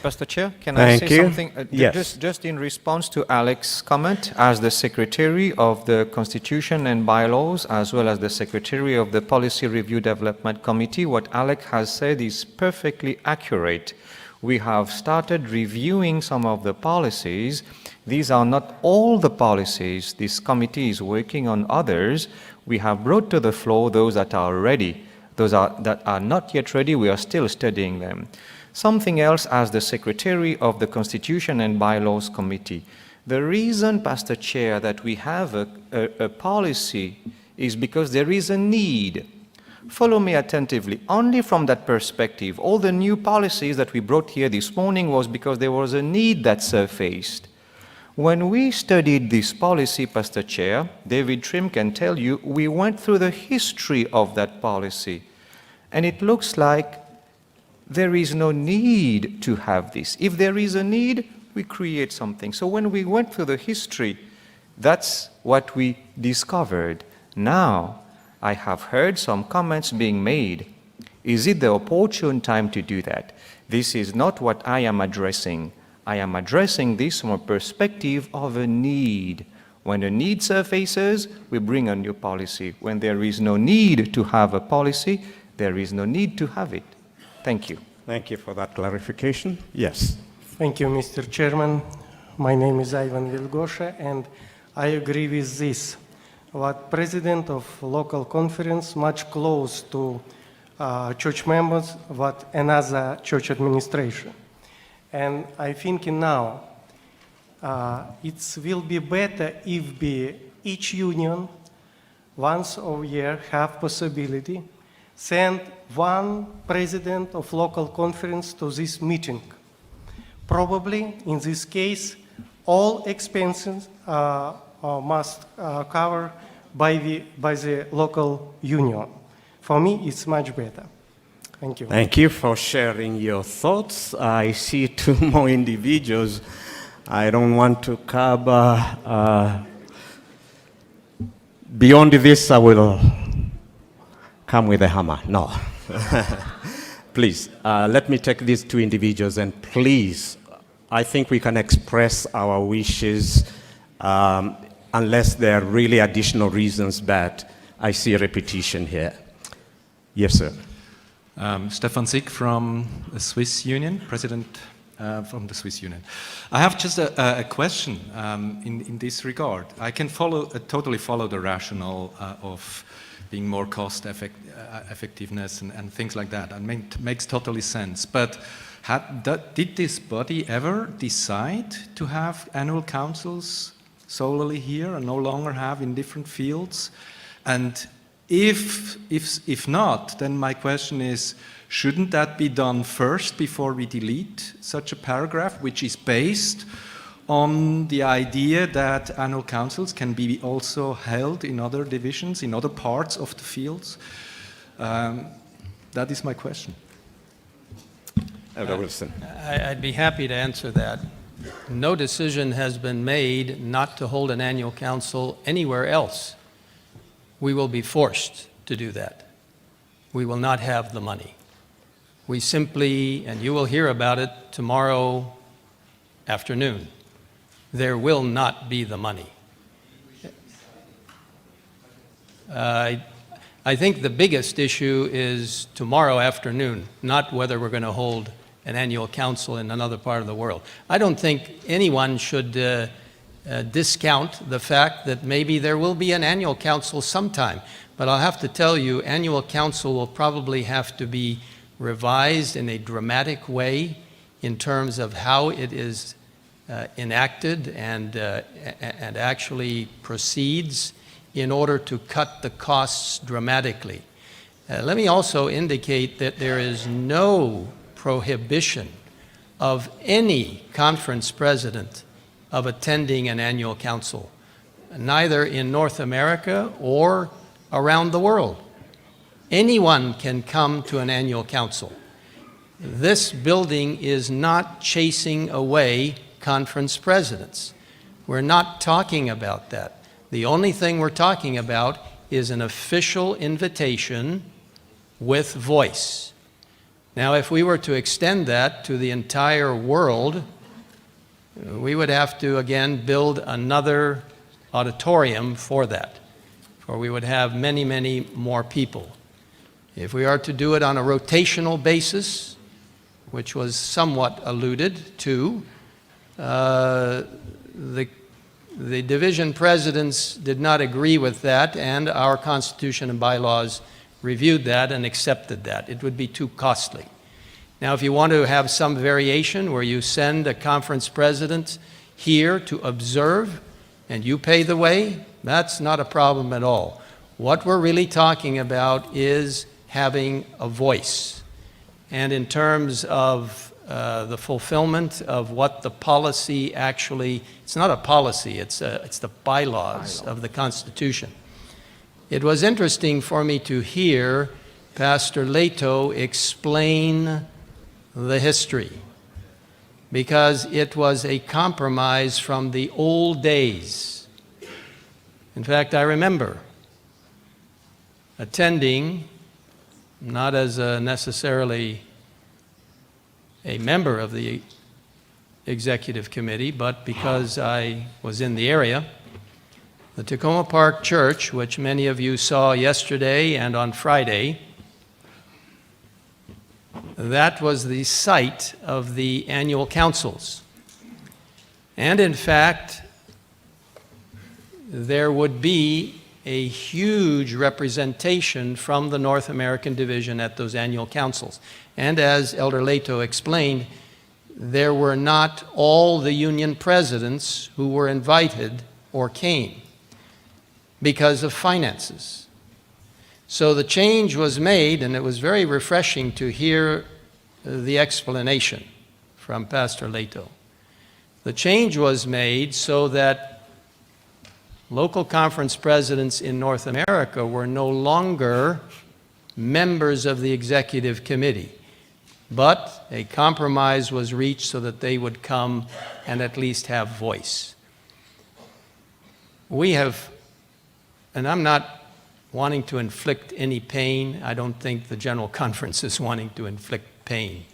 Speaker 1: Pastor Chair, can I say something?
Speaker 3: Yes.
Speaker 1: Just in response to Alex's comment, as the Secretary of the Constitution and Bylaws, as well as the Secretary of the Policy Review Development Committee, what Alex has said is perfectly accurate. We have started reviewing some of the policies. These are not all the policies. This committee is working on others. We have brought to the floor those that are ready. Those that are not yet ready, we are still studying them. Something else as the Secretary of the Constitution and Bylaws Committee. The reason, Pastor Chair, that we have a policy is because there is a need. Follow me attentively. Only from that perspective, all the new policies that we brought here this morning was because there was a need that surfaced. When we studied this policy, Pastor Chair, David Trim can tell you, we went through the history of that policy. And it looks like there is no need to have this. If there is a need, we create something. So when we went through the history, that's what we discovered. Now, I have heard some comments being made. Is it the opportune time to do that? This is not what I am addressing. I am addressing this from a perspective of a need. When a need surfaces, we bring a new policy. When there is no need to have a policy, there is no need to have it. Thank you.
Speaker 3: Thank you for that clarification. Yes.
Speaker 17: Thank you, Mr. Chairman. My name is Ivan Vilgosha, and I agree with this. What President of local conference much close to church members, what another church administration. And I think now it will be better if each union once a year have possibility send one president of local conference to this meeting. Probably, in this case, all expenses must cover by the local union. For me, it's much better. Thank you.
Speaker 3: Thank you for sharing your thoughts. I see 2 more individuals. I don't want to cover. Beyond this, I will come with a hammer. No. Please, let me take these 2 individuals and please, I think we can express our wishes unless there are really additional reasons, but I see a repetition here. Yes, sir.
Speaker 18: Stefan Sick from the Swiss Union, President from the Swiss Union. I have just a question in this regard. I can totally follow the rationale of being more cost effectiveness and things like that. I mean, it makes totally sense. But did this body ever decide to have annual councils solely here and no longer have in different fields? And If not, then my question is, shouldn't that be done first before we delete such a paragraph, which is based on the idea that annual councils can be also held in other divisions, in other parts of the fields? That is my question.
Speaker 3: Elder Wilson.
Speaker 2: I'd be happy to answer that. No decision has been made not to hold an annual council anywhere else. We will be forced to do that. We will not have the money. We simply, and you will hear about it tomorrow afternoon, there will not be the money. I think the biggest issue is tomorrow afternoon, not whether we're going to hold an annual council in another part of the world. I don't think anyone should discount the fact that maybe there will be an annual council sometime. But I'll have to tell you, annual council will probably have to be revised in a dramatic way in terms of how it is enacted and actually proceeds in order to cut the costs dramatically. Let me also indicate that there is no prohibition of any conference president of attending an annual council, neither in North America or around the world. Anyone can come to an annual council. This building is not chasing away conference presidents. We're not talking about that. The only thing we're talking about is an official invitation with voice. Now, if we were to extend that to the entire world, we would have to, again, build another auditorium for that, for we would have many, many more people. If we are to do it on a rotational basis, which was somewhat alluded to, the division presidents did not agree with that, and our Constitution and bylaws reviewed that and accepted that. It would be too costly. Now, if you want to have some variation where you send a conference president here to observe and you pay the way, that's not a problem at all. What we're really talking about is having a voice. And in terms of the fulfillment of what the policy actually, it's not a policy, it's the bylaws of the Constitution. It was interesting for me to hear Pastor Leto explain the history, because it was a compromise from the old days. In fact, I remember attending, not as necessarily a member of the executive committee, but because I was in the area, the Tacoma Park Church, which many of you saw yesterday and on Friday, that was the site of the annual councils. And in fact, there would be a huge representation from the North American division at those annual councils. And as Elder Leto explained, there were not all the union presidents who were invited or came because of finances. So the change was made, and it was very refreshing to hear the explanation from Pastor Leto. The change was made so that local conference presidents in North America were no longer members of the executive committee, but a compromise was reached so that they would come and at least have voice. We have, and I'm not wanting to inflict any pain. I don't think the General Conference is wanting to inflict pain.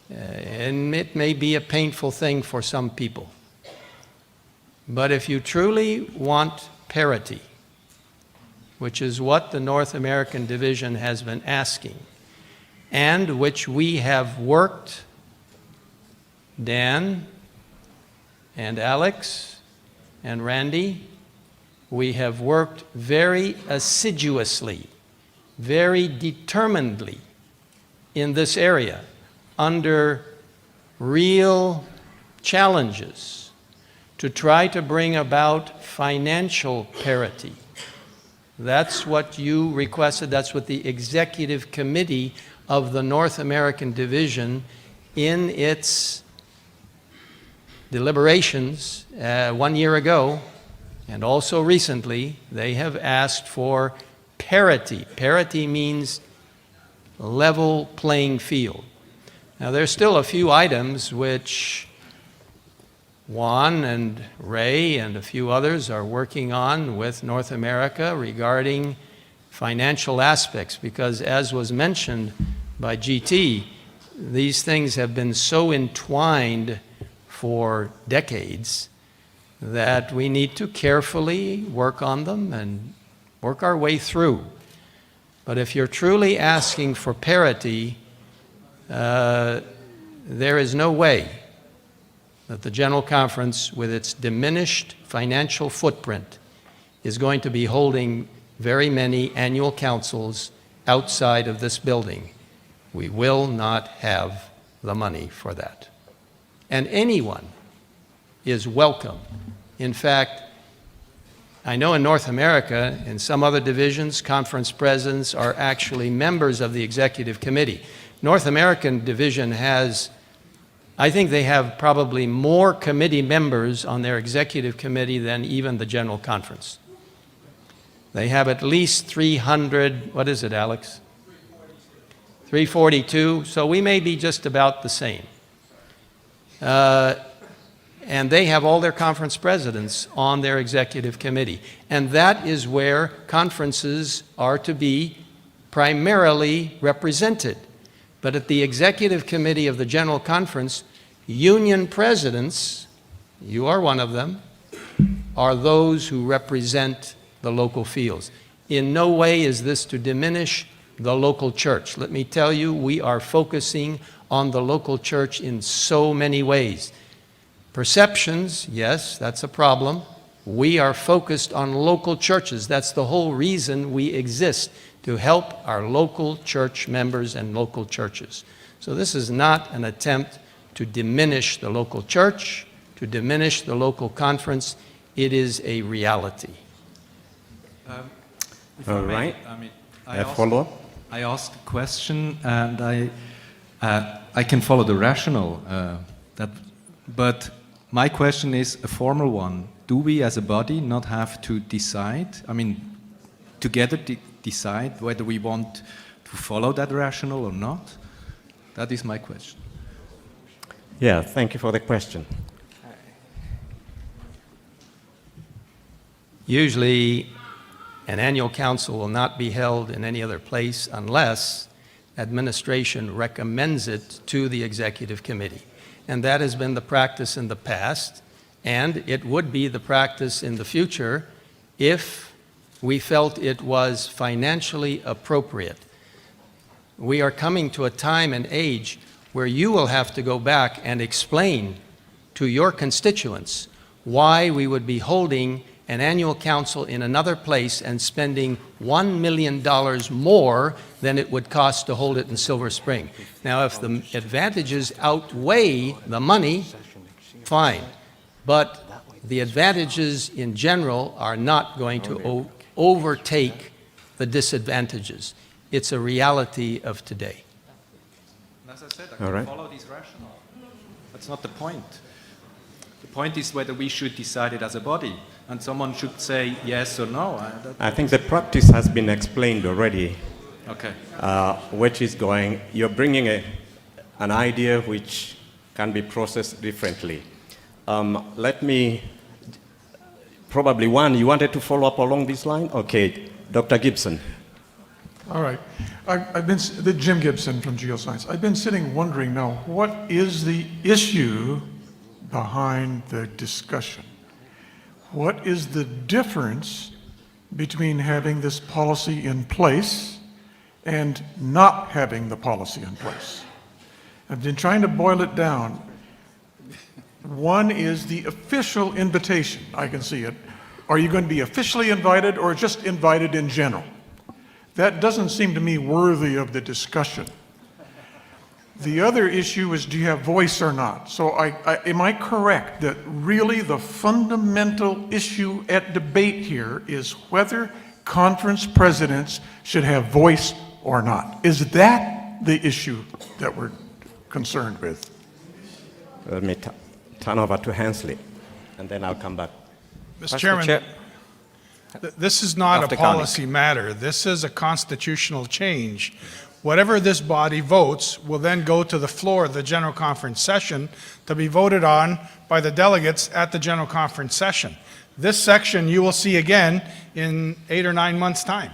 Speaker 2: And it may be a painful thing for some people. But if you truly want parity, which is what the North American division has been asking, and which we have worked, Dan and Alex and Randy, we have worked very assiduously, very determinedly in this area under real challenges to try to bring about financial parity. That's what you requested. That's what the Executive Committee of the North American Division in its deliberations 1 year ago, and also recently, they have asked for parity. Parity means level playing field. Now, there's still a few items which Juan and Ray and a few others are working on with North America regarding financial aspects, because as was mentioned by GT, these things have been so entwined for decades that we need to carefully work on them and work our way through. But if you're truly asking for parity, there is no way that the General Conference, with its diminished financial footprint, is going to be holding very many annual councils outside of this building. We will not have the money for that. And anyone is welcome. In fact, I know in North America, in some other divisions, conference presidents are actually members of the executive committee. North American division has, I think they have probably more committee members on their executive committee than even the General Conference. They have at least 300, what is it, Alex? 342, so we may be just about the same. And they have all their conference presidents on their executive committee. And that is where conferences are to be primarily represented. But at the executive committee of the General Conference, union presidents, you are one of them, are those who represent the local fields. In no way is this to diminish the local church. Let me tell you, we are focusing on the local church in so many ways. Perceptions, yes, that's a problem. We are focused on local churches. That's the whole reason we exist, to help our local church members and local churches. So this is not an attempt to diminish the local church, to diminish the local conference. It is a reality.
Speaker 3: All right.
Speaker 18: I
Speaker 3: follow-up?
Speaker 18: I asked a question, and I can follow the rationale. But my question is a formal one. Do we as a body not have to decide, together decide whether we want to follow that rationale or not? That is my question.
Speaker 3: Yeah, thank you for the question.
Speaker 2: Usually, an annual council will not be held in any other place unless administration recommends it to the executive committee. And that has been the practice in the past, and it would be the practice in the future if we felt it was financially appropriate. We are coming to a time and age where you will have to go back and explain to your constituents why we would be holding an annual council in another place and spending $1 million more than it would cost to hold it in Silver Spring. Now, if the advantages outweigh the money, fine. But the advantages in general are not going to overtake the disadvantages. It's a reality of today.
Speaker 18: As I said, I can follow this rationale. That's not the point. The point is whether we should decide it as a body, and someone should say yes or no.
Speaker 3: I think the practice has been explained already.
Speaker 18: Okay.
Speaker 3: Which is you're bringing an idea which can be processed differently. Let me, probably one, you wanted to follow up along this line? Okay, Dr. Gibson.
Speaker 19: All right. I've been, Jim Gibson from Geoscience. I've been sitting wondering now, what is the issue behind the discussion? What is the difference between having this policy in place and not having the policy in place? I've been trying to boil it down. One is the official invitation. I can see it. Are you going to be officially invited or just invited in general? That doesn't seem to me worthy of the discussion. The other issue is, do you have voice or not? So am I correct that really the fundamental issue at debate here is whether conference presidents should have voice or not. Is that the issue that we're concerned with?
Speaker 3: Let me turn over to Hensley, and then I'll come back.
Speaker 13: Mr. Chairman, this is not a policy matter. This is a constitutional change. Whatever this body votes will then go to the floor of the General Conference session to be voted on by the delegates at the General Conference session. This section you will see again in 8 or 9 months' time.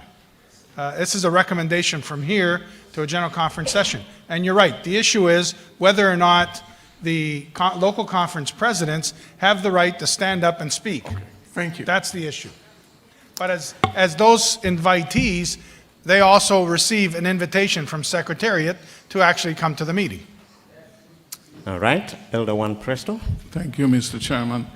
Speaker 13: This is a recommendation from here to a General Conference session. And you're right, the issue is whether or not the local conference presidents have the right to stand up and speak.
Speaker 19: Okay, thank you.
Speaker 13: That's the issue. But as those invitees, they also receive an invitation from Secretariat to actually come to the meeting.
Speaker 3: All right, Elder Juan Presto.
Speaker 9: Thank you, Mr. Chairman.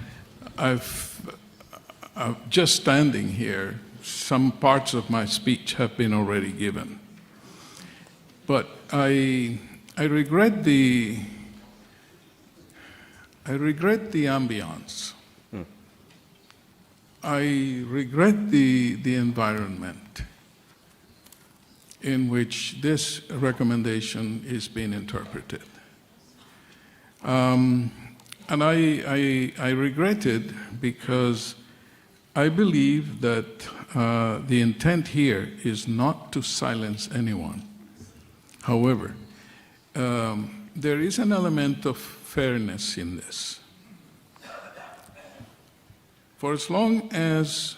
Speaker 9: Just standing here, some parts of my speech have been already given. But I regret the ambiance. I regret the environment in which this recommendation is being interpreted. And I regret it because I believe that the intent here is not to silence anyone. However, there is an element of fairness in this. For as long as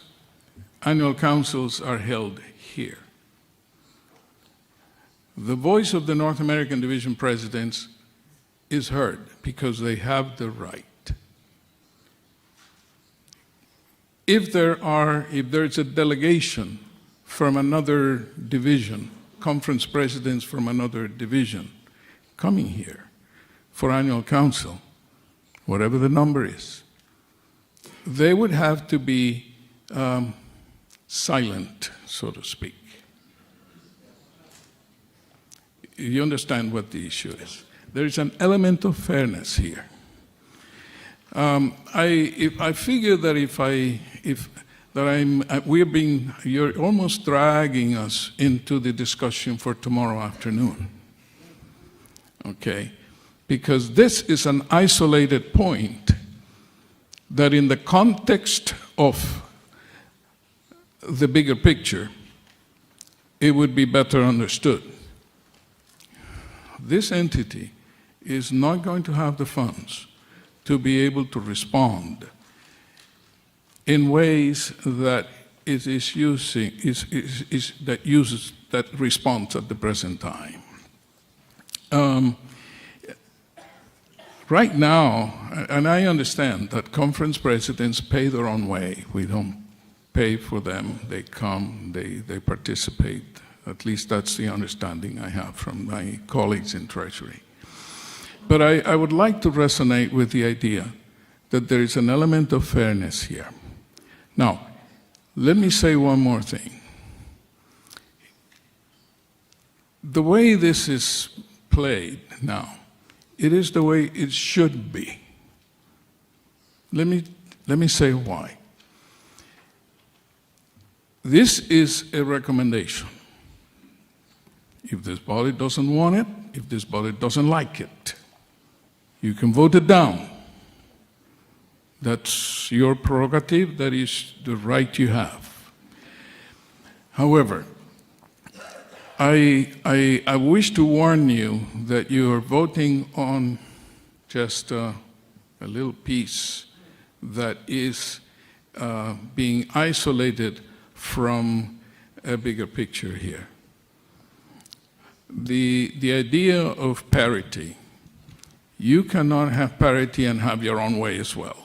Speaker 9: annual councils are held here, the voice of the North American Division presidents is heard because they have the right. If there's a delegation from another division, conference presidents from another division, coming here for annual council, whatever the number is, they would have to be silent, so to speak. You understand what the issue is. There is an element of fairness here. I figure that you're almost dragging us into the discussion for tomorrow afternoon. Okay? Because this is an isolated point that in the context of the bigger picture, it would be better understood. This entity is not going to have the funds to be able to respond in ways that it is using, that uses that response at the present time. Right now, and I understand that conference presidents pay their own way. We don't pay for them. They come, they participate. At least that's the understanding I have from my colleagues in Treasury. But I would like to resonate with the idea that there is an element of fairness here. Now, let me say one more thing. The way this is played now, it is the way it should be. Let me say why. This is a recommendation. If this body doesn't want it, if this body doesn't like it, you can vote it down. That's your prerogative, that is the right you have. However, I wish to warn you that you are voting on just a little piece that is being isolated from a bigger picture here. The idea of parity, you cannot have parity and have your own way as well.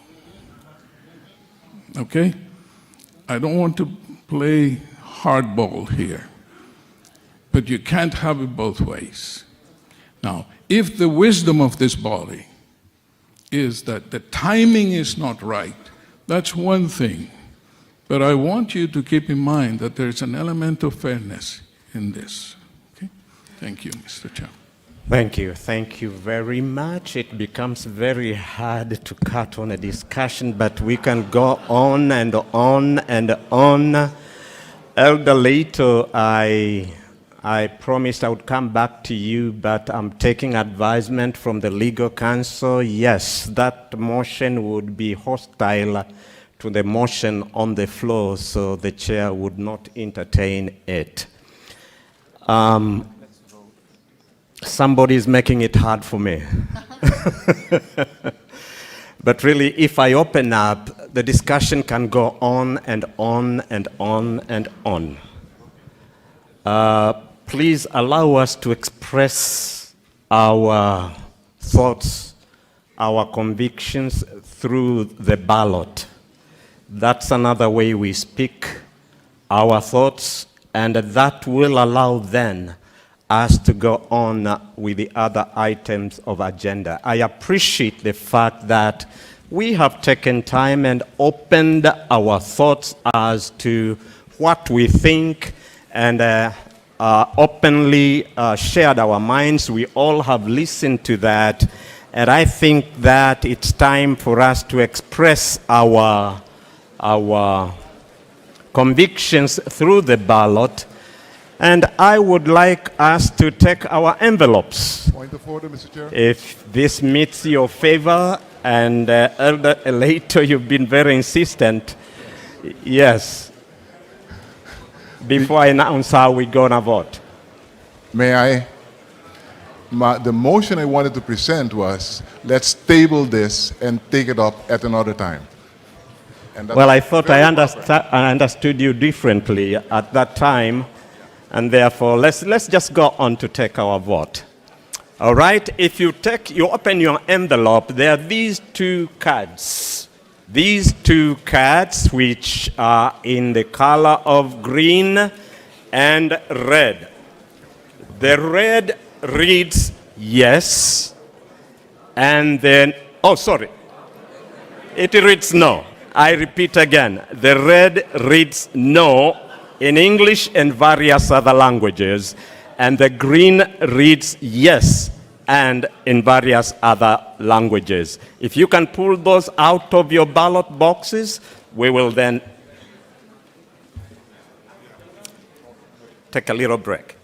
Speaker 9: Okay? I don't want to play hardball here, but you can't have it both ways. Now, if the wisdom of this body is that the timing is not right, that's one thing. But I want you to keep in mind that there's an element of fairness in this. Okay? Thank you, Mr. Chairman.
Speaker 3: Thank you. Thank you very much. It becomes very hard to cut on a discussion, but we can go on and on and on. Elder Leto, I promised I would come back to you, but I'm taking advisement from the legal counsel. Yes, that motion would be hostile to the motion on the floor, so the chair would not entertain it. Somebody is making it hard for me. But really, if I open up, the discussion can go on and on and on and on. Please allow us to express our thoughts, our convictions through the ballot. That's another way we speak our thoughts, and that will allow then us to go on with the other items of agenda. I appreciate the fact that we have taken time and opened our thoughts as to what we think and openly shared our minds. We all have listened to that, and I think that it's time for us to express our convictions through the ballot. And I would like us to take our envelopes.
Speaker 12: Point of order, Mr. Chair.
Speaker 3: If this meets your favor, and Elder Leto, you've been very insistent. Yes. Before I announce how we're going to vote.
Speaker 12: May I? The motion I wanted to present was, let's table this and take it up at another time.
Speaker 3: Well, I thought I understood you differently at that time. And therefore, let's just go on to take our vote. All right? If you open your envelope, there are these two cards. These two cards, which are in the color of green and red. The red reads yes, and then, oh, sorry. It reads no. I repeat again. The red reads no in English and various other languages, and the green reads yes and in various other languages. If you can pull those out of your ballot boxes, we will then take a little break.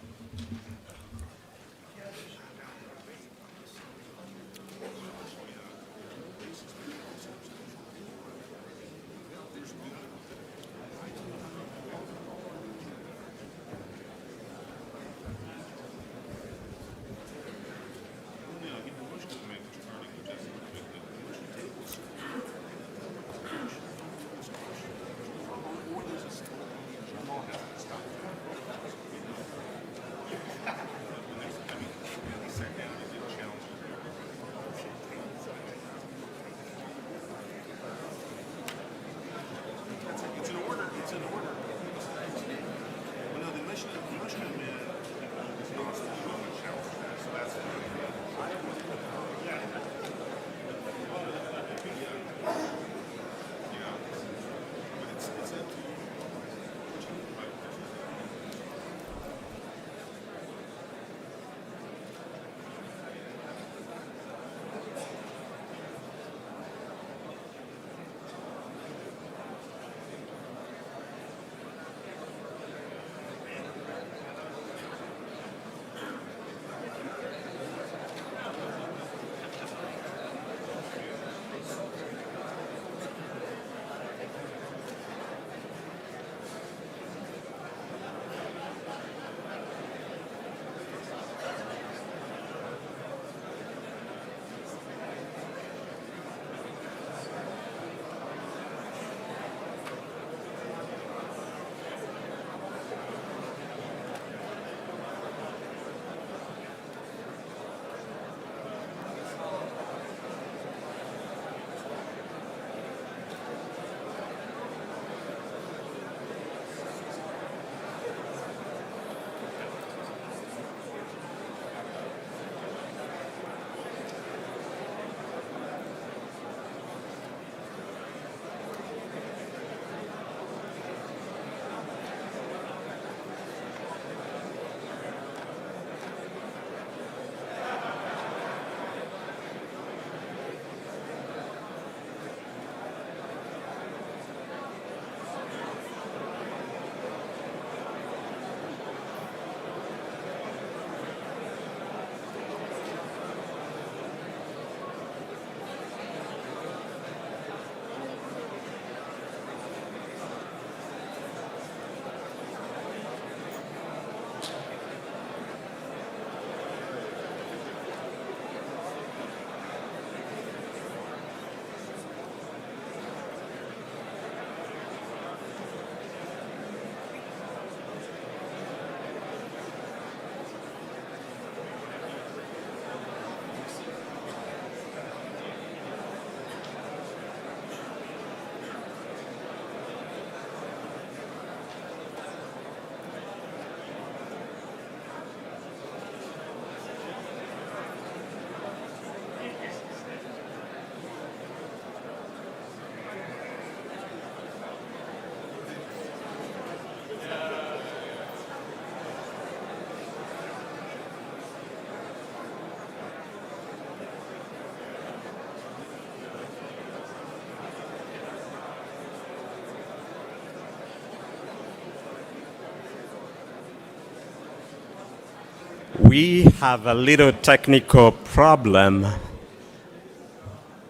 Speaker 3: We have a little technical problem,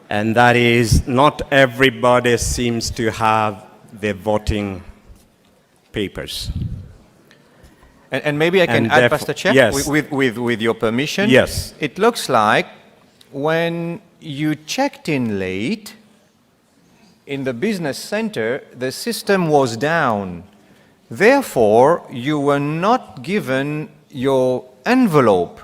Speaker 3: and that is not everybody seems to have the voting papers.
Speaker 1: And maybe I can
Speaker 3: And
Speaker 1: add,
Speaker 3: therefore-
Speaker 1: Pastor Chair,
Speaker 3: yes.
Speaker 1: with your permission.
Speaker 3: Yes.
Speaker 1: It looks like when you checked in late in the business center, the system was down. Therefore, you were not given your envelope.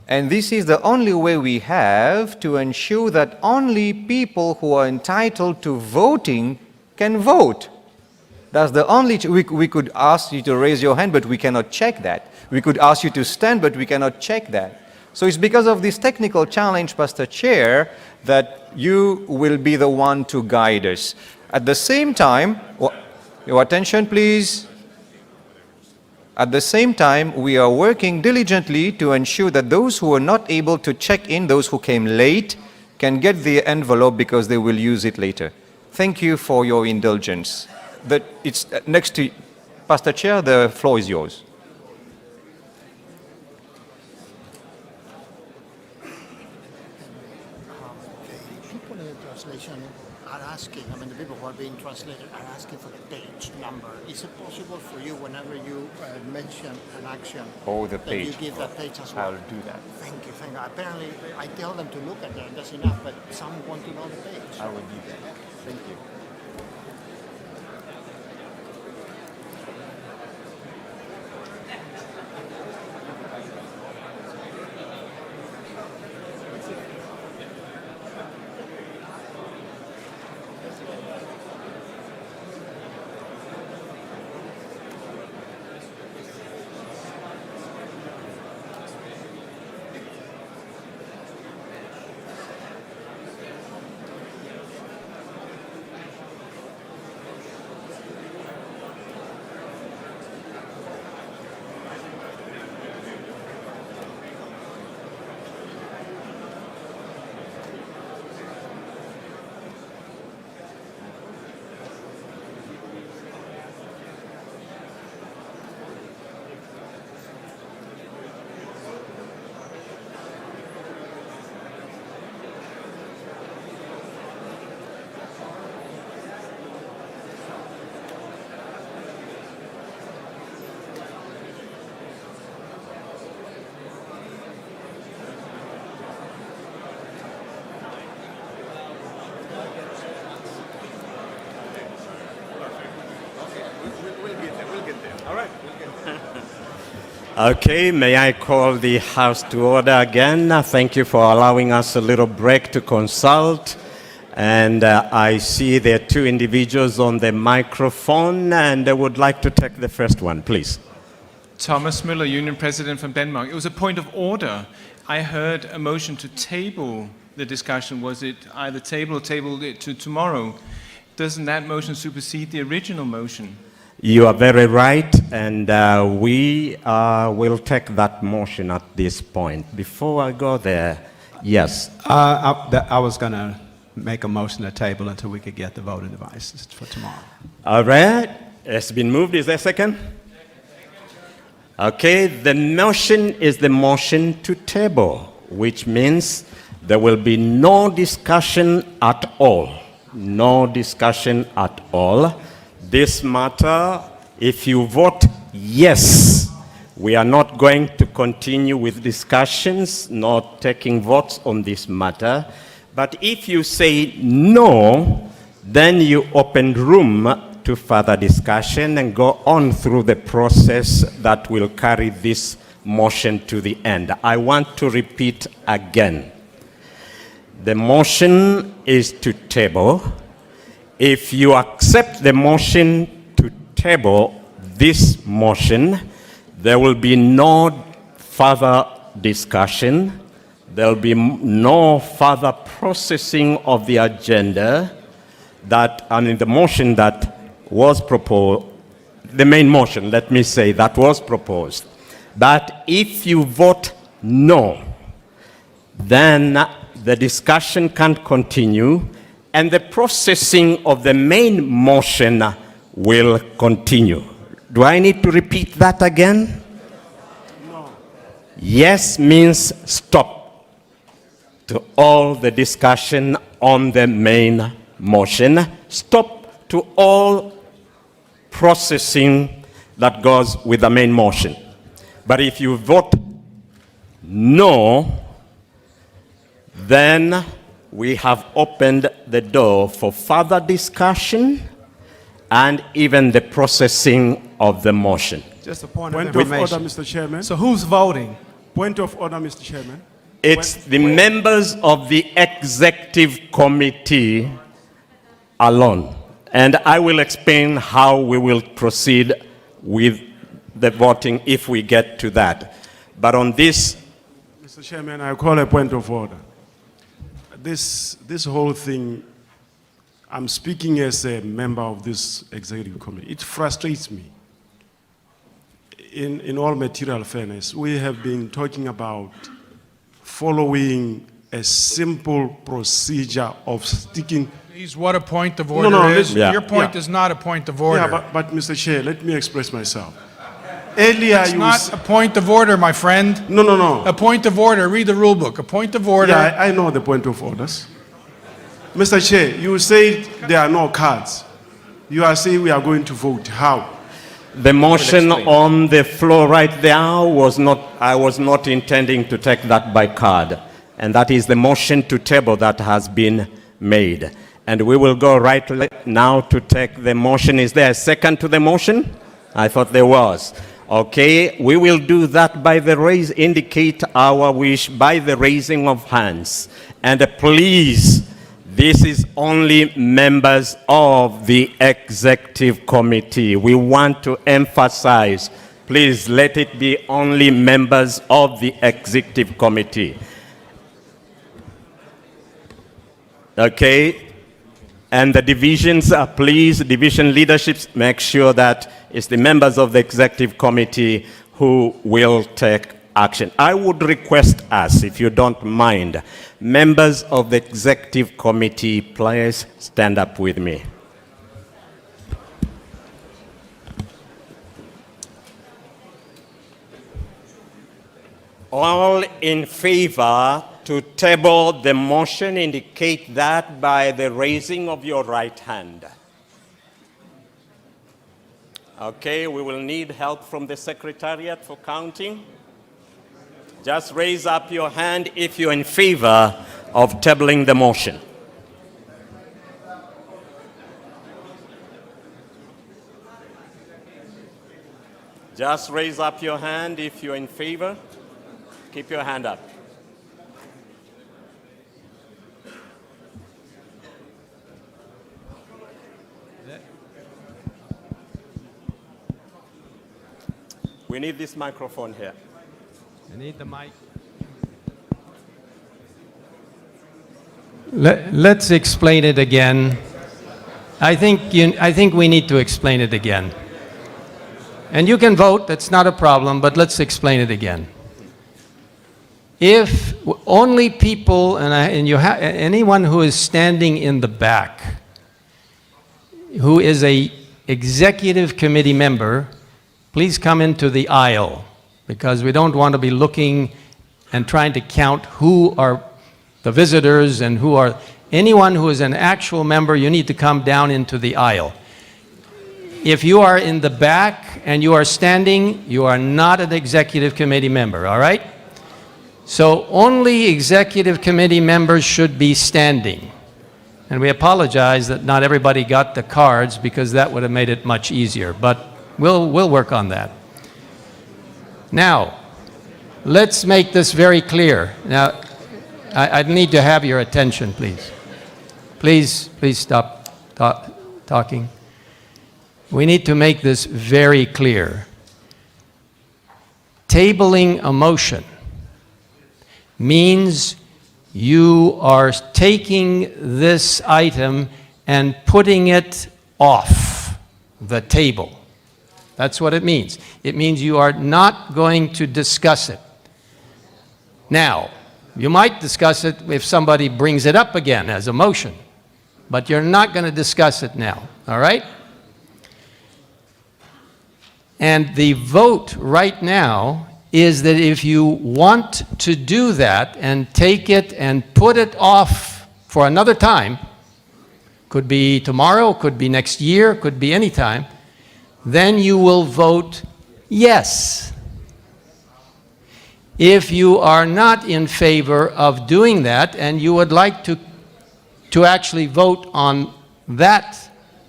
Speaker 1: And this is the only way we have to ensure that only people who are entitled to voting can vote. That's the only, we could ask you to raise your hand, but we cannot check that. We could ask you to stand, but we cannot check that. So it's because of this technical challenge, Pastor Chair, that you will be the one to guide us. At the same time, your attention please. At the same time, we are working diligently to ensure that those who are not able to check in, those who came late, can get the envelope because they will use it later. Thank you for your indulgence. It's next to Pastor Chair, the floor is yours.
Speaker 20: The people in the translation are asking, I mean, the people who are being translated are asking for the page number. Is it possible for you, whenever you mention an action,
Speaker 1: the
Speaker 20: that
Speaker 1: page.
Speaker 20: you give that page as well?
Speaker 1: I'll do that.
Speaker 20: Thank you, thank you. Apparently, I tell them to look at that, that's enough, but some want to know the page.
Speaker 1: I will do that. Thank you.
Speaker 3: Okay, may I call the House to order again? Thank you for allowing us a little break to consult. And I see there are two individuals on the microphone, and I would like to take the first one, please.
Speaker 21: Thomas Müller, Union President from Denmark. It was a point of order. I heard a motion to table the discussion. Was it either table or table it to tomorrow? Doesn't that motion supersede the original motion?
Speaker 3: You are very right, and we will take that motion at this point. Before I go there, yes.
Speaker 16: I was going to make a motion to table until we could get the voting devices for tomorrow.
Speaker 3: All right, it's been moved. Is there a second? Okay, the motion is the motion to table, which means there will be no discussion at all. No discussion at all. This matter, if you vote yes, we are not going to continue with discussions, not taking votes on this matter. But if you say no, then you open room to further discussion and go on through the process that will carry this motion to the end. I want to repeat again. The motion is to table. If you accept the motion to table this motion, there will be no further discussion. There will be no further processing of the agenda the motion that was proposed, the main motion, let me say, that was proposed. But if you vote no, then the discussion can't continue, and the processing of the main motion will continue. Do I need to repeat that again? Yes means stop to all the discussion on the main motion. Stop to all processing that goes with the main motion. But if you vote no, then we have opened the door for further discussion and even the processing of the motion.
Speaker 10: Just a point of order, Mr. Chairman.
Speaker 4: So who's voting?
Speaker 10: Point of order, Mr. Chairman.
Speaker 3: It's the members of the executive committee alone. And I will explain how we will proceed with the voting if we get to that. But on this...
Speaker 10: Mr. Chairman, I call a point of order. This whole thing, I'm speaking as a member of this executive committee. It frustrates me. In all material fairness, we have been talking about following a simple procedure of sticking...
Speaker 13: Please, what a point of order is. Your point is not a point of order.
Speaker 10: Yeah, but Mr. Chair, let me express myself. Earlier,
Speaker 13: it's not a point of order, my friend.
Speaker 10: No.
Speaker 13: A point of order. Read the rule book. A point of order.
Speaker 10: Yeah, I know the point of orders. Mr. Chair, you say there are no cards. You are saying we are going to vote. How?
Speaker 3: The motion on the floor right there was not, I was not intending to take that by card. And that is the motion to table that has been made. And we will go right now to take the motion. Is there a second to the motion? I thought there was. Okay, we will do that by the raise, indicate our wish by the raising of hands. And please, this is only members of the executive committee. We want to emphasize, please let it be only members of the executive committee. Okay, and the divisions, please, division leaderships, make sure that it's the members of the executive committee who will take action. I would request us, if you don't mind, members of the executive committee, please stand up with me. All in favor to table the motion, indicate that by the raising of your right hand. Okay, we will need help from the Secretariat for counting. Just raise up your hand if you're in favor of tabling the motion. Just raise up your hand if you're in favor. Keep your hand up. We need this microphone here.
Speaker 2: I need the mic. Let's explain it again. I think we need to explain it again. And you can vote, that's not a problem, but let's explain it again. If only people, anyone who is standing in the back, who is a executive committee member, please come into the aisle, because we don't want to be looking and trying to count who are the visitors and who are... Anyone who is an actual member, you need to come down into the aisle. If you are in the back and you are standing, you are not an executive committee member, all right? So only executive committee members should be standing. And we apologize that not everybody got the cards, because that would have made it much easier, but we'll work on that. Now, let's make this very clear. Now, I need to have your attention, please. Please stop talking. We need to make this very clear. Tabling a motion means you are taking this item and putting it off the table. That's what it means. It means you are not going to discuss it. Now, you might discuss it if somebody brings it up again as a motion, but you're not going to discuss it now, all right? And the vote right now is that if you want to do that and take it and put it off for another time, could be tomorrow, could be next year, could be any time, then you will vote yes. If you are not in favor of doing that and you would like to actually vote on that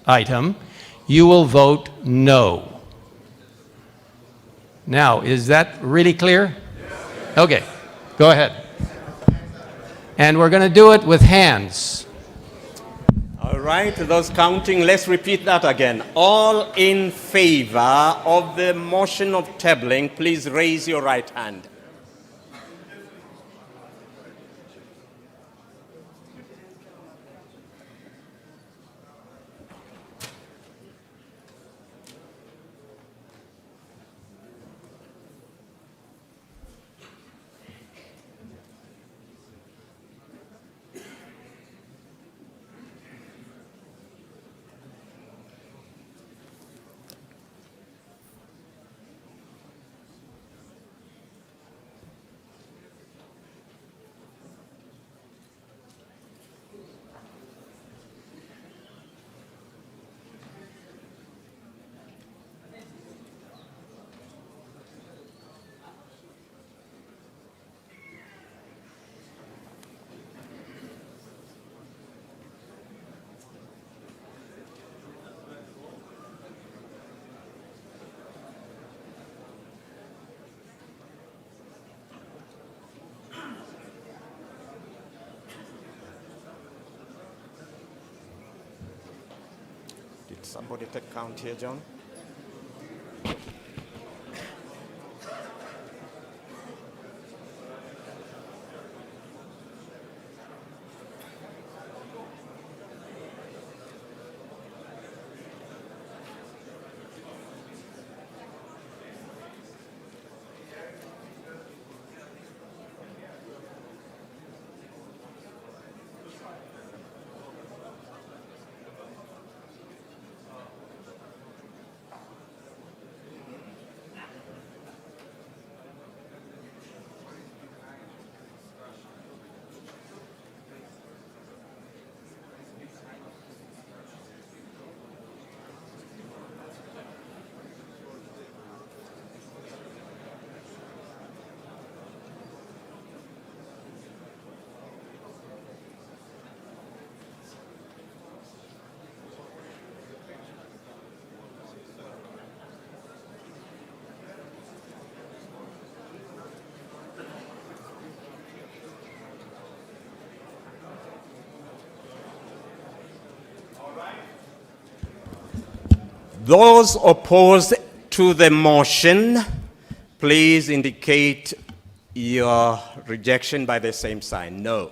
Speaker 2: item, you will vote no. Now, is that really clear? Okay, go ahead. And we're going to do it with hands.
Speaker 3: All right, those counting, let's repeat that again. All in favor of the motion of tabling, please raise your right hand. Did somebody take count here, John? Those opposed to the motion, please indicate your rejection by the same sign. No.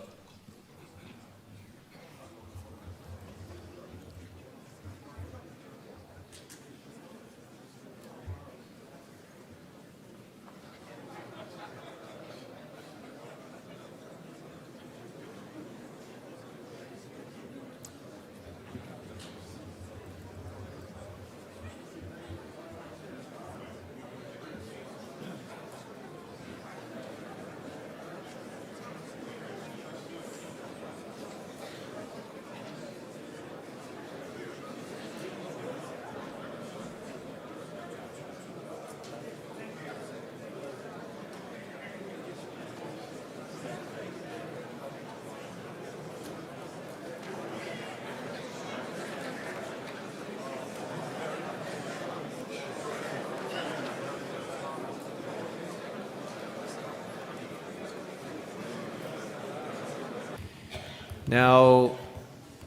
Speaker 2: Now,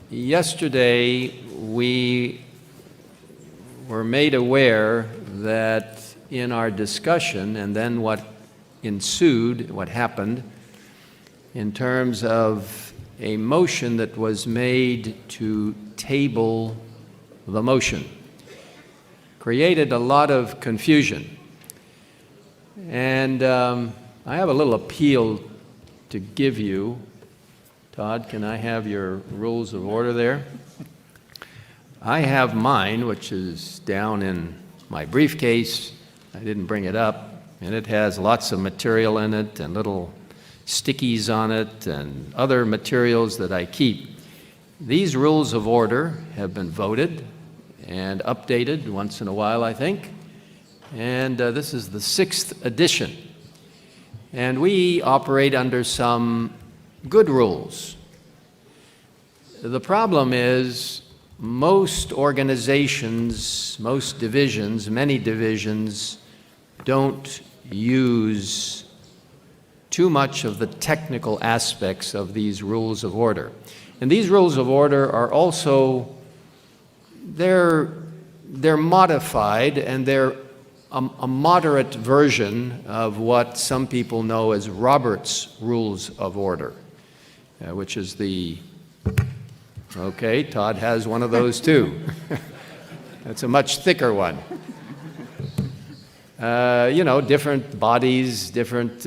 Speaker 2: yesterday we were made aware that in our discussion and then what ensued, what happened, in terms of a motion that was made to table the motion, created a lot of confusion. And I have a little appeal to give you. Todd, can I have your rules of order there? I have mine, which is down in my briefcase. I didn't bring it up.
Speaker 4: and it has lots of material in it and little stickies on it and other materials that I keep. These rules of order have been voted and updated once in a while, I think, and this is the 6th edition. And we operate under some good rules. The problem is most organizations, most divisions, many divisions don't use too much of the technical aspects of these rules of order. And these rules of order are also, they're modified, and they're a moderate version of what some people know as Robert's Rules of Order, which is the, okay, Todd has one of those too. That's a much thicker one. You know, different bodies, different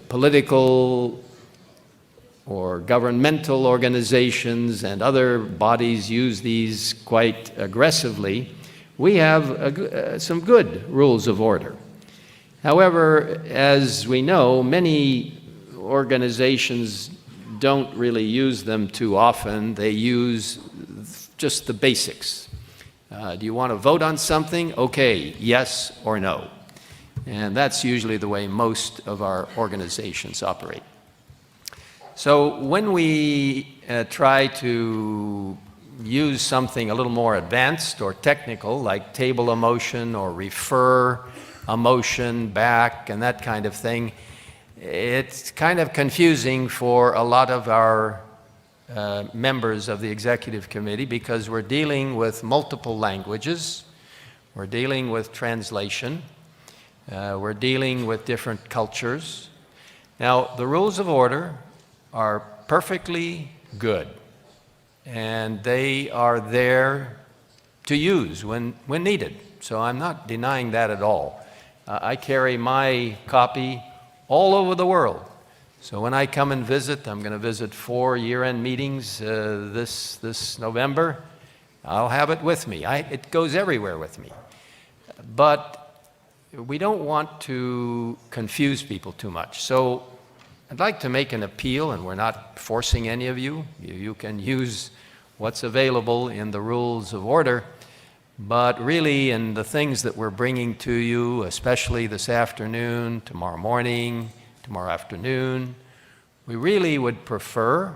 Speaker 4: political or governmental organizations and other bodies use these quite aggressively. We have some good rules of order. However, as we know, many organizations don't really use them too often. They use just the basics. Do you want to vote on something? Okay, yes or no. And that's usually the way most of our organizations operate. So when we try to use something a little more advanced or technical, like table a motion or refer a motion back and that kind of thing, it's kind of confusing for a lot of our members of the executive committee, because we're dealing with multiple languages, we're dealing with translation, we're dealing with different cultures. Now, the rules of order are perfectly good, and they are there to use when needed. So I'm not denying that at all. I carry my copy all over the world. So when I come and visit, I'm going to visit 4 year-end meetings this November. I'll have it with me. It goes everywhere with me. But we don't want to confuse people too much. So I'd like to make an appeal, and we're not forcing any of you. You can use what's available in the rules of order, but really in the things that we're bringing to you, especially this afternoon, tomorrow morning, tomorrow afternoon, we really would prefer,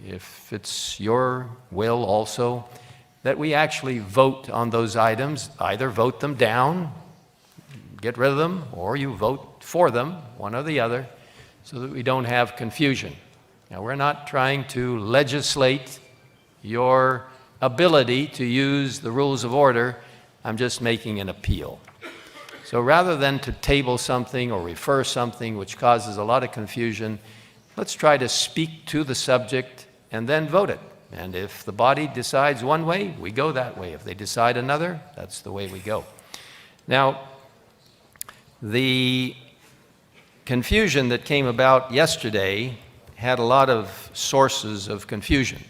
Speaker 4: if it's your will also, that we actually vote on those items, either vote them down, get rid of them, or you vote for them, one or the other, so that we don't have confusion. Now, we're not trying to legislate your ability to use the rules of order. I'm just making an appeal. So rather than to table something or refer something which causes a lot of confusion, let's try to speak to the subject and then vote it. And if the body decides one way, we go that way. If they decide another, that's the way we go. Now, the confusion that came about yesterday had a lot of sources of confusion,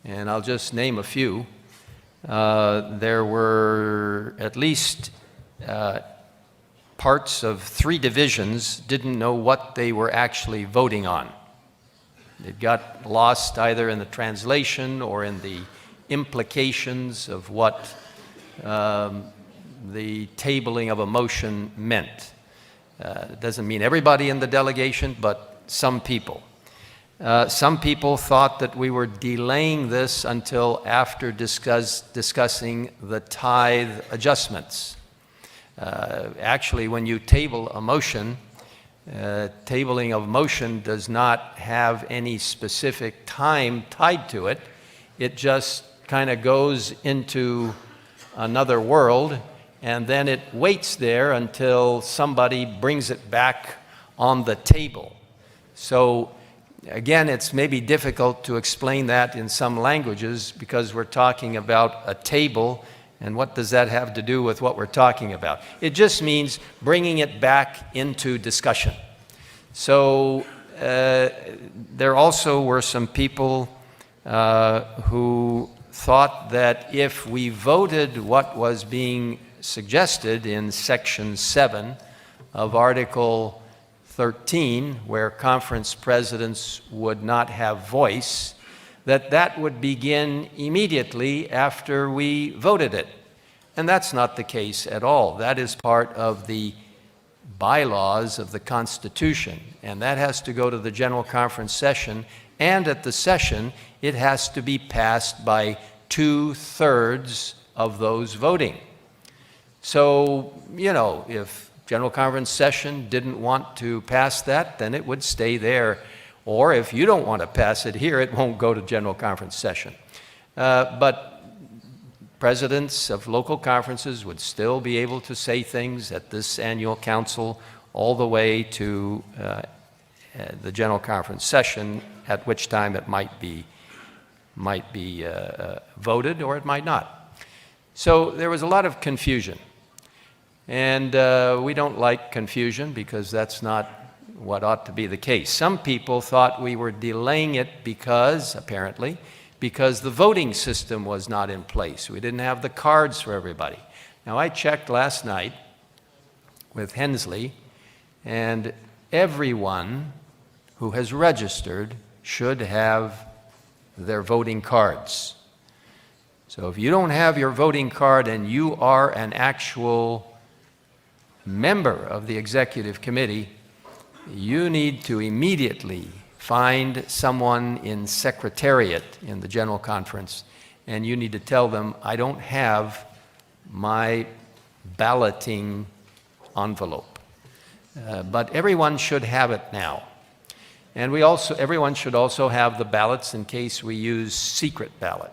Speaker 4: and I'll just name a few. There were at least parts of 3 divisions didn't know what they were actually voting on. It got lost either in the translation or in the implications of what the tabling of a motion meant. It doesn't mean everybody in the delegation, but some people. Some people thought that we were delaying this until after discussing the tithe adjustments. Actually, when you table a motion, tabling of motion does not have any specific time tied to it. It just kind of goes into another world, and then it waits there until somebody brings it back on the table. So again, it's maybe difficult to explain that in some languages, because we're talking about a table, and what does that have to do with what we're talking about? It just means bringing it back into discussion. So there also were some people who thought that if we voted what was being suggested in Section 7 of Article 13, where conference presidents would not have voice, that would begin immediately after we voted it. And that's not the case at all. That is part of the bylaws of the Constitution, and that has to go to the General Conference session, and at the session, it has to be passed by 2/3 of those voting. So, you know, if General Conference session didn't want to pass that, then it would stay there. Or if you don't want to pass it here, it won't go to General Conference session. But presidents of local conferences would still be able to say things at this annual council all the way to the General Conference session, at which time it might be voted or it might not. So there was a lot of confusion. And we don't like confusion because that's not what ought to be the case. Some people thought we were delaying it apparently, because the voting system was not in place. We didn't have the cards for everybody. Now, I checked last night with Hensley, and everyone who has registered should have their voting cards. So if you don't have your voting card and you are an actual member of the executive committee, you need to immediately find someone in secretariat in the General Conference, and you need to tell them, I don't have my balloting envelope. But everyone should have it now. And everyone should also have the ballots in case we use secret ballot.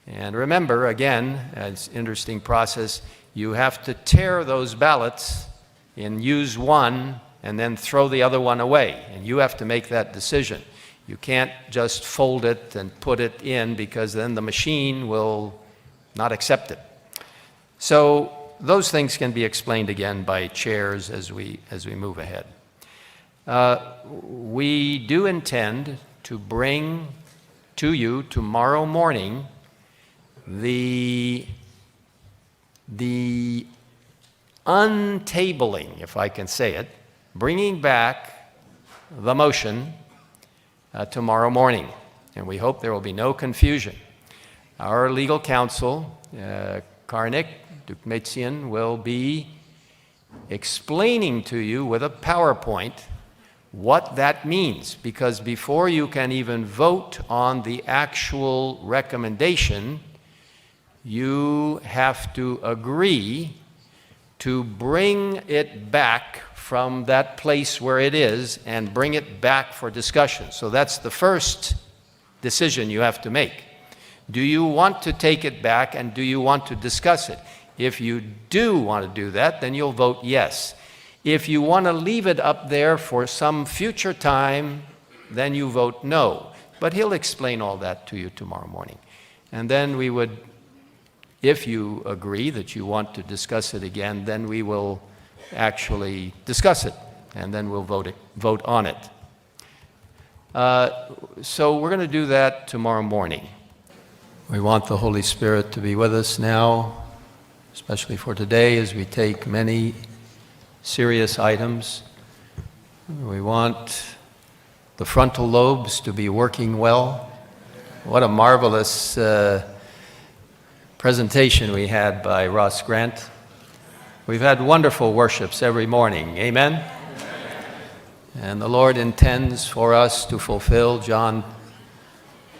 Speaker 4: And remember, again, it's an interesting process, you have to tear those ballots and use one and then throw the other one away. And you have to make that decision. You can't just fold it and put it in, because then the machine will not accept it. So those things can be explained again by chairs as we move ahead. We do intend to bring to you tomorrow morning the untabling, if I can say it, bringing back the motion tomorrow morning. And we hope there will be no confusion. Our legal counsel, Karnik Dukmetsian, will be explaining to you with a PowerPoint what that means, because before you can even vote on the actual recommendation, you have to agree to bring it back from that place where it is and bring it back for discussion. So that's the first decision you have to make. Do you want to take it back, and do you want to discuss it? If you do want to do that, then you'll vote yes. If you want to leave it up there for some future time, then you vote no. But he'll explain all that to you tomorrow morning. And then we would, if you agree that you want to discuss it again, then we will actually discuss it, and then we'll vote on it. So we're going to do that tomorrow morning. We want the Holy Spirit to be with us now, especially for today as we take many serious items. We want the frontal lobes to be working well. What a marvelous presentation we had by Ross Grant. We've had wonderful worships every morning. Amen? Amen. And the Lord intends for us to fulfill John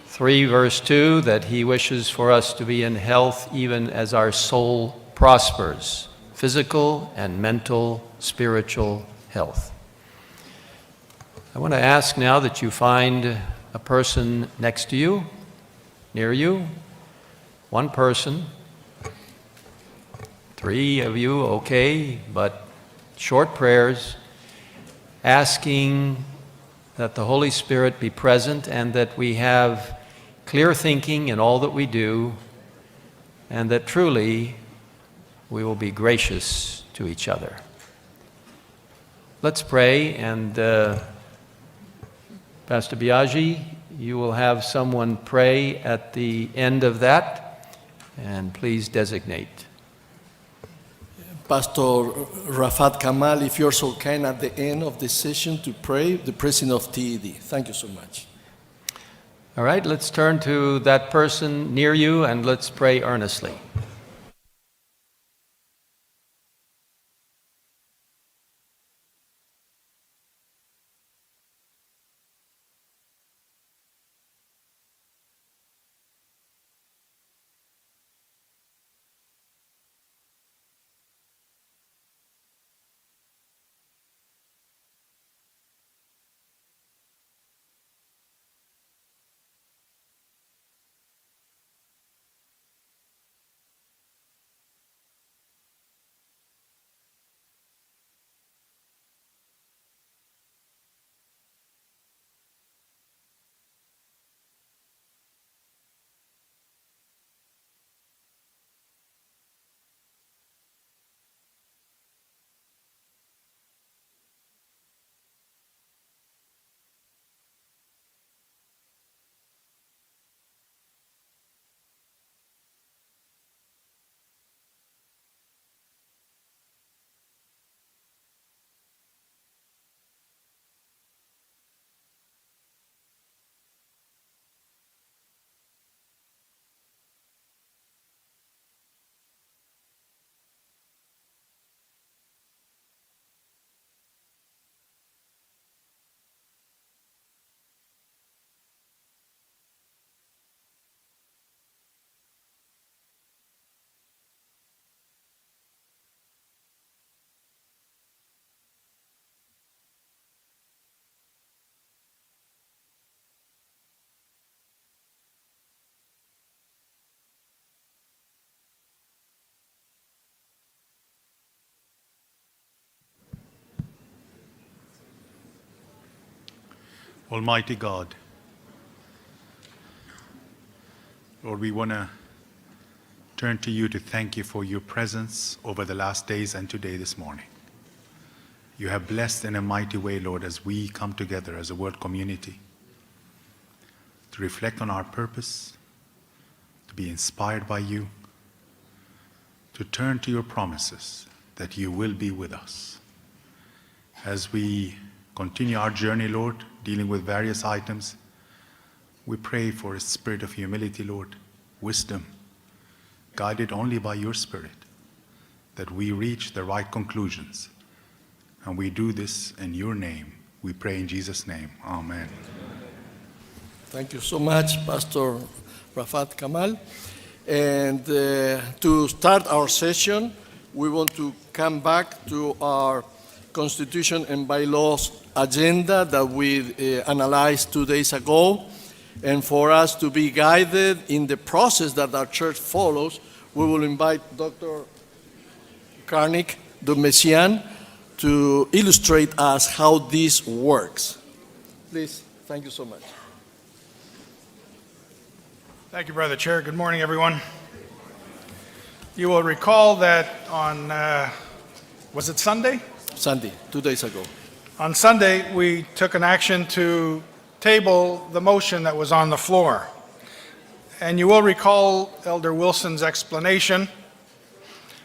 Speaker 4: 3, verse 2, that He wishes for us to be in health even as our soul prospers. Physical and mental, spiritual health. I want to ask now that you find a person next to you, near you, one person. 3 of you, okay, but short prayers, asking that the Holy Spirit be present and that we have clear thinking in all that we do, and that truly we will be gracious to each other. Let's pray, and Pastor Biaggi, you will have someone pray at the end of that, and please designate.
Speaker 5: Pastor Rafat Kamal, if you're so kind at the end of the session to pray, the president of TED. Thank you so much.
Speaker 4: All right, let's turn to that person near you and let's pray earnestly.
Speaker 22: Almighty God, Lord, we want to turn to you to thank you for your presence over the last days and today this morning. You have blessed in a mighty way, Lord, as we come together as a world community to reflect on our purpose, to be inspired by you, to turn to your promises that you will be with us. As we continue our journey, Lord, dealing with various items, we pray for a spirit of humility, Lord, wisdom, guided only by your Spirit, that we reach the right conclusions. And we do this in your name. We pray in Jesus' name. Amen.
Speaker 5: Thank you so much, Pastor Rafat Kamal. And to start our session, we want to come back to our Constitution and Bylaws agenda that we analyzed 2 days ago. And for us to be guided in the process that our church follows, we will invite Dr. Karnik Dumesian to illustrate us how this works. Please, thank you so much.
Speaker 13: Thank you, Brother Chair. Good morning, everyone. You will recall that on, was it Sunday?
Speaker 5: Sunday, 2 days ago.
Speaker 13: On Sunday, we took an action to table the motion that was on the floor. And you will recall Elder Wilson's explanation.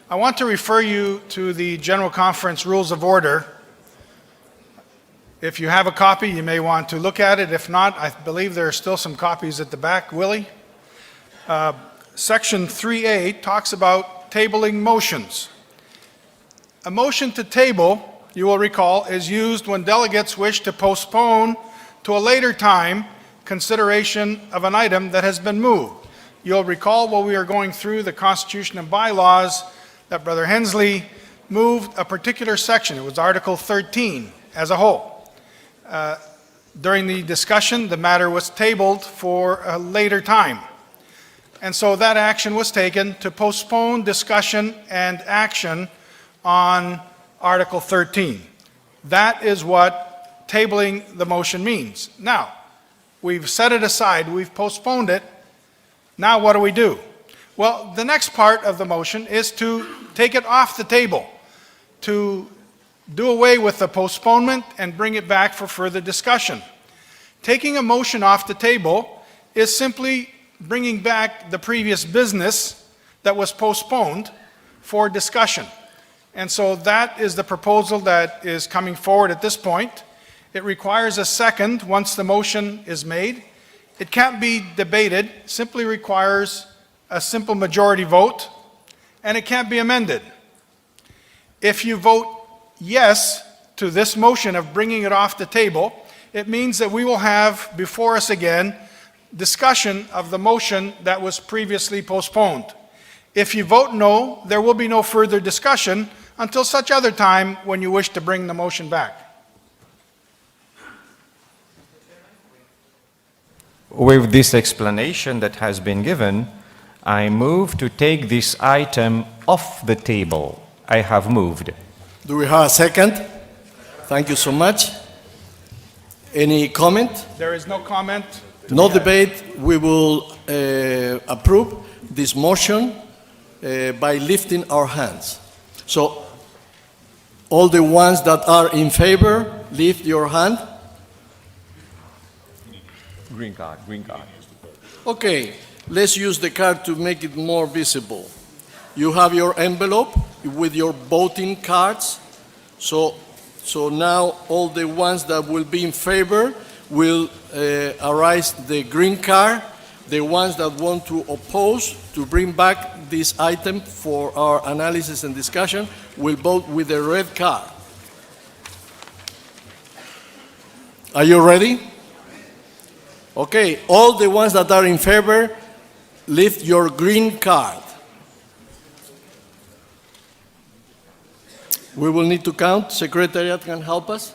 Speaker 13: I want to refer you to the General Conference Rules of Order. If you have a copy, you may want to look at it. If not, I believe there are still some copies at the back. Willie? Section 3A talks about tabling motions. A motion to table, you will recall, is used when delegates wish to postpone to a later time consideration of an item that has been moved. You'll recall while we were going through the Constitution and Bylaws that Brother Hensley moved a particular section. It was Article 13 as a whole. During the discussion, the matter was tabled for a later time. And so that action was taken to postpone discussion and action on Article 13. That is what tabling the motion means. Now, we've set it aside, we've postponed it. Now what do? Well, the next part of the motion is to take it off the table, to do away with the postponement and bring it back for further discussion. Taking a motion off the table is simply bringing back the previous business that was postponed for discussion. And so that is the proposal that is coming forward at this point. It requires a second once the motion is made. It can't be debated, simply requires a simple majority vote, and it can't be amended. If you vote yes to this motion of bringing it off the table, it means that we will have before us again discussion of the motion that was previously postponed. If you vote no, there will be no further discussion until such other time when you wish to bring the motion back.
Speaker 1: With this explanation that has been given, I move to take this item off the table. I have moved.
Speaker 5: Do we have a second? Thank you so much. Any comment?
Speaker 13: There is no comment.
Speaker 5: No debate. We will approve this motion by lifting our hands. So, all the ones that are in favor, lift your hand.
Speaker 1: Green card, green card.
Speaker 5: Okay, let's use the card to make it more visible. You have your envelope with your voting cards. So now all the ones that will be in favor will arise the green card. The ones that want to oppose, to bring back this item for our analysis and discussion, will vote with the red card. Are you ready? Okay, all the ones that are in favor, lift your green card. We will need to count. Secretariat can help us.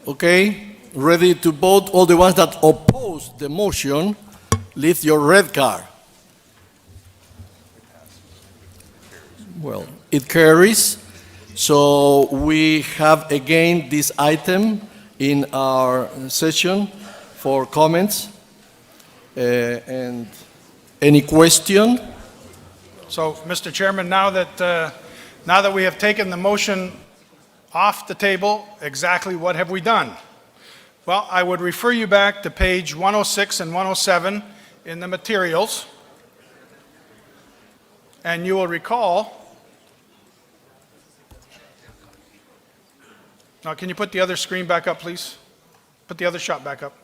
Speaker 5: Okay, ready to vote? All the ones that oppose the motion, lift your red card. Well, it carries. So we have again this item in our session for comments. And any question?
Speaker 13: So, Mr. Chairman, now that we have taken the motion off the table, exactly what have we done? Well, I would refer you back to page 106 and 107 in the materials, and you will recall. Now, can you put the other screen back up, please? Put the other shot back up.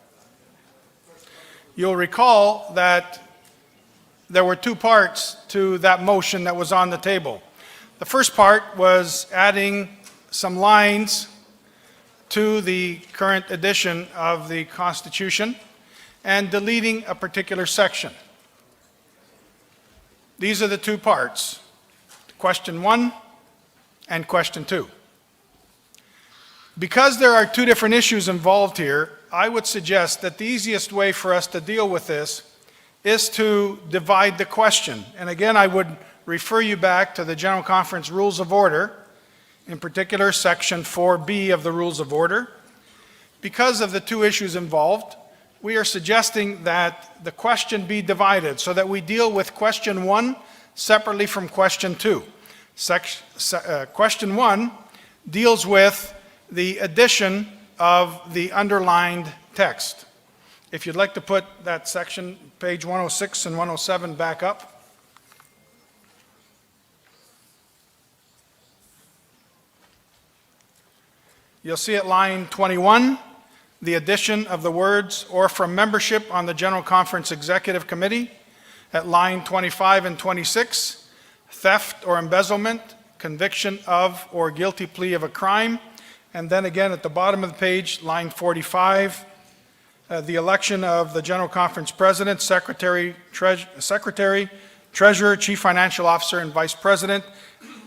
Speaker 13: You'll recall that there were two parts to that motion that was on the table. The first part was adding some lines to the current edition of the Constitution and deleting a particular section. These are the two parts, question 1 and question 2. Because there are two different issues involved here, I would suggest that the easiest way for us to deal with this is to divide the question. And again, I would refer you back to the General Conference Rules of Order, in particular section 4B of the Rules of Order. Because of the two issues involved, we are suggesting that the question be divided so that we deal with question 1 separately from question 2. Question 1 deals with the addition of the underlined text. If you'd like to put that section, page 106 and 107 back up. You'll see at line 21, the addition of the words, "or from membership on the General Conference Executive Committee." At line 25 and 26, theft or embezzlement, conviction of or guilty plea of a crime. And then again at the bottom of the page, line 45, the election of the General Conference President, Secretary, Treasurer, Chief Financial Officer, and Vice President.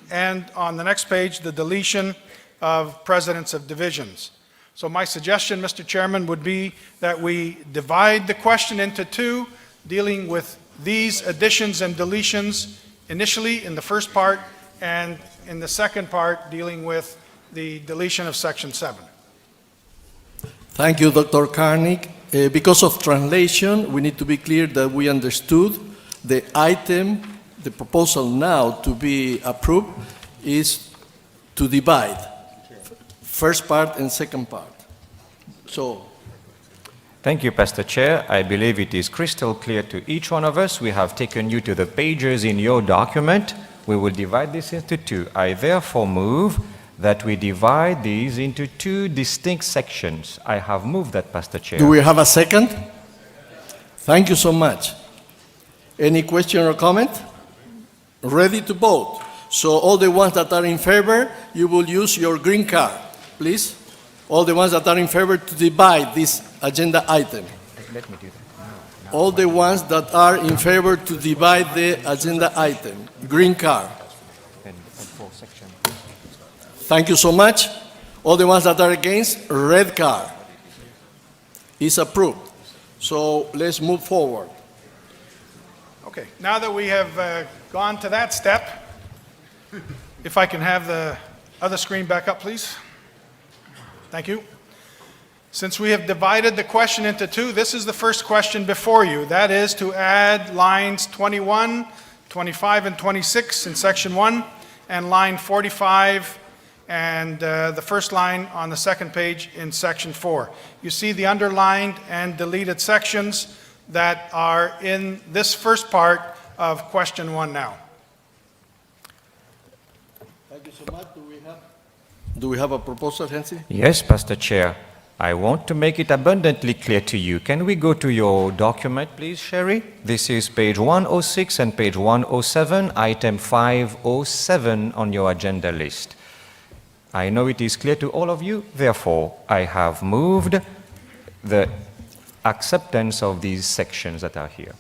Speaker 13: And on the next page, the deletion of Presidents of Divisions. So my suggestion, Mr. Chairman, would be that we divide the question into two, dealing with these additions and deletions initially in the first part, and in the second part, dealing with the deletion of Section 7.
Speaker 5: Thank you, Dr. Carnick. Because of translation, we need to be clear that we understood the item, the proposal now to be approved is to divide first part and second part. So,
Speaker 1: Thank you, Pastor Chair. I believe it is crystal clear to each one of us. We have taken you to the pages in your document. We will divide this into two. I therefore move that we divide these into two distinct sections. I have moved that, Pastor Chair.
Speaker 5: do we have a second? Thank you so much. Any question or comment? Ready to vote. So all the ones that are in favor, you will use your green card, please. All the ones that are in favor to divide this agenda item.
Speaker 1: Let me do that.
Speaker 5: All the ones that are in favor to divide the agenda item, green card. Thank you so much. All the ones that are against, red card. Is approved. So let's move forward.
Speaker 13: Okay, now that we have gone to that step, if I can have the other screen back up, please. Thank you. Since we have divided the question into two, this is the first question before you. That is to add lines 21, 25, and 26 in Section 1, and line 45 and the first line on the second page in Section 4. You see the underlined and deleted sections that are in this first part of question 1 now.
Speaker 5: Thank you so much. Do we have a proposal, Hensi?
Speaker 1: Yes, Pastor Chair. I want to make it abundantly clear to you. Can we go to your document, please, Sherry? This is page 106 and page 107, item 507 on your agenda list. I know it is clear to all of you, therefore, I have moved the acceptance of these sections that are here.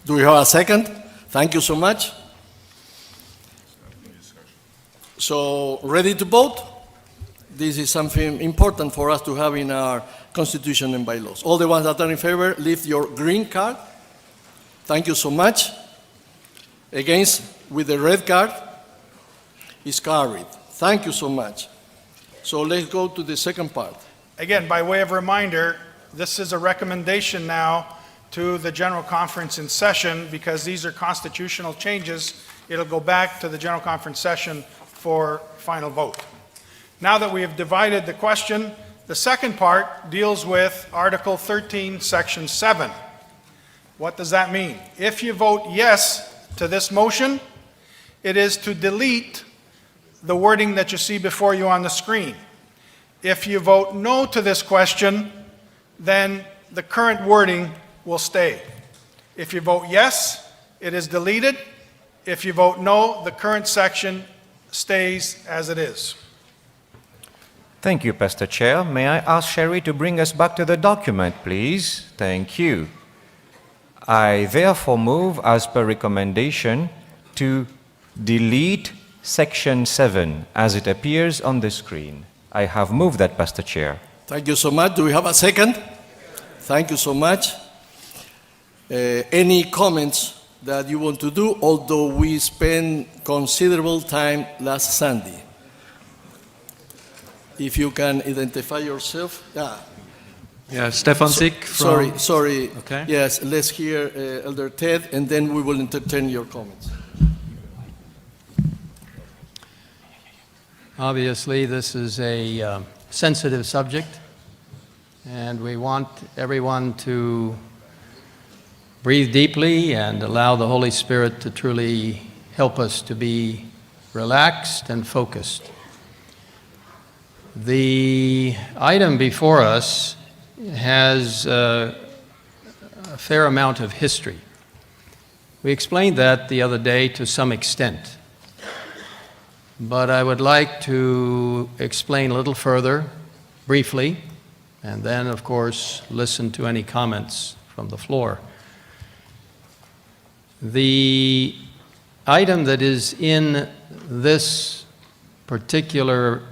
Speaker 5: Do we have a second? Thank you so much. So, ready to vote? This is something important for us to have in our Constitution and bylaws. All the ones that are in favor, lift your green card. Thank you so much. Against, with the red card, is carried. Thank you so much. So let's go to the second part.
Speaker 13: Again, by way of reminder, this is a recommendation now to the General Conference in session because these are constitutional changes. It'll go back to the General Conference session for final vote. Now that we have divided the question, the second part deals with Article 13, Section 7. What does that mean? If you vote yes to this motion, it is to delete the wording that you see before you on the screen. If you vote no to this question, then the current wording will stay. If you vote yes, it is deleted. If you vote no, the current section stays as it is.
Speaker 1: Thank you, Pastor Chair. May I ask Sherry to bring us back to the document, please? Thank you. I therefore move, as per recommendation, to delete Section 7 as it appears on the screen. I have moved that, Pastor Chair.
Speaker 5: Thank you so much. Do we have a second? Thank you so much. Any comments that you want to do, although we spent considerable time last Sunday? If you can identify yourself.
Speaker 18: Yeah, Stefan Sick from...
Speaker 5: Sorry.
Speaker 18: Okay.
Speaker 5: Yes, let's hear Elder Ted, and then we will entertain your comments.
Speaker 2: Obviously, this is a sensitive subject, and we want everyone to breathe deeply and allow the Holy Spirit to truly help us to be relaxed and focused. The item before us has a fair amount of history. We explained that the other day to some extent, but I would like to explain a little further, briefly, and then, of course, listen to any comments from the floor. The item that is in this particular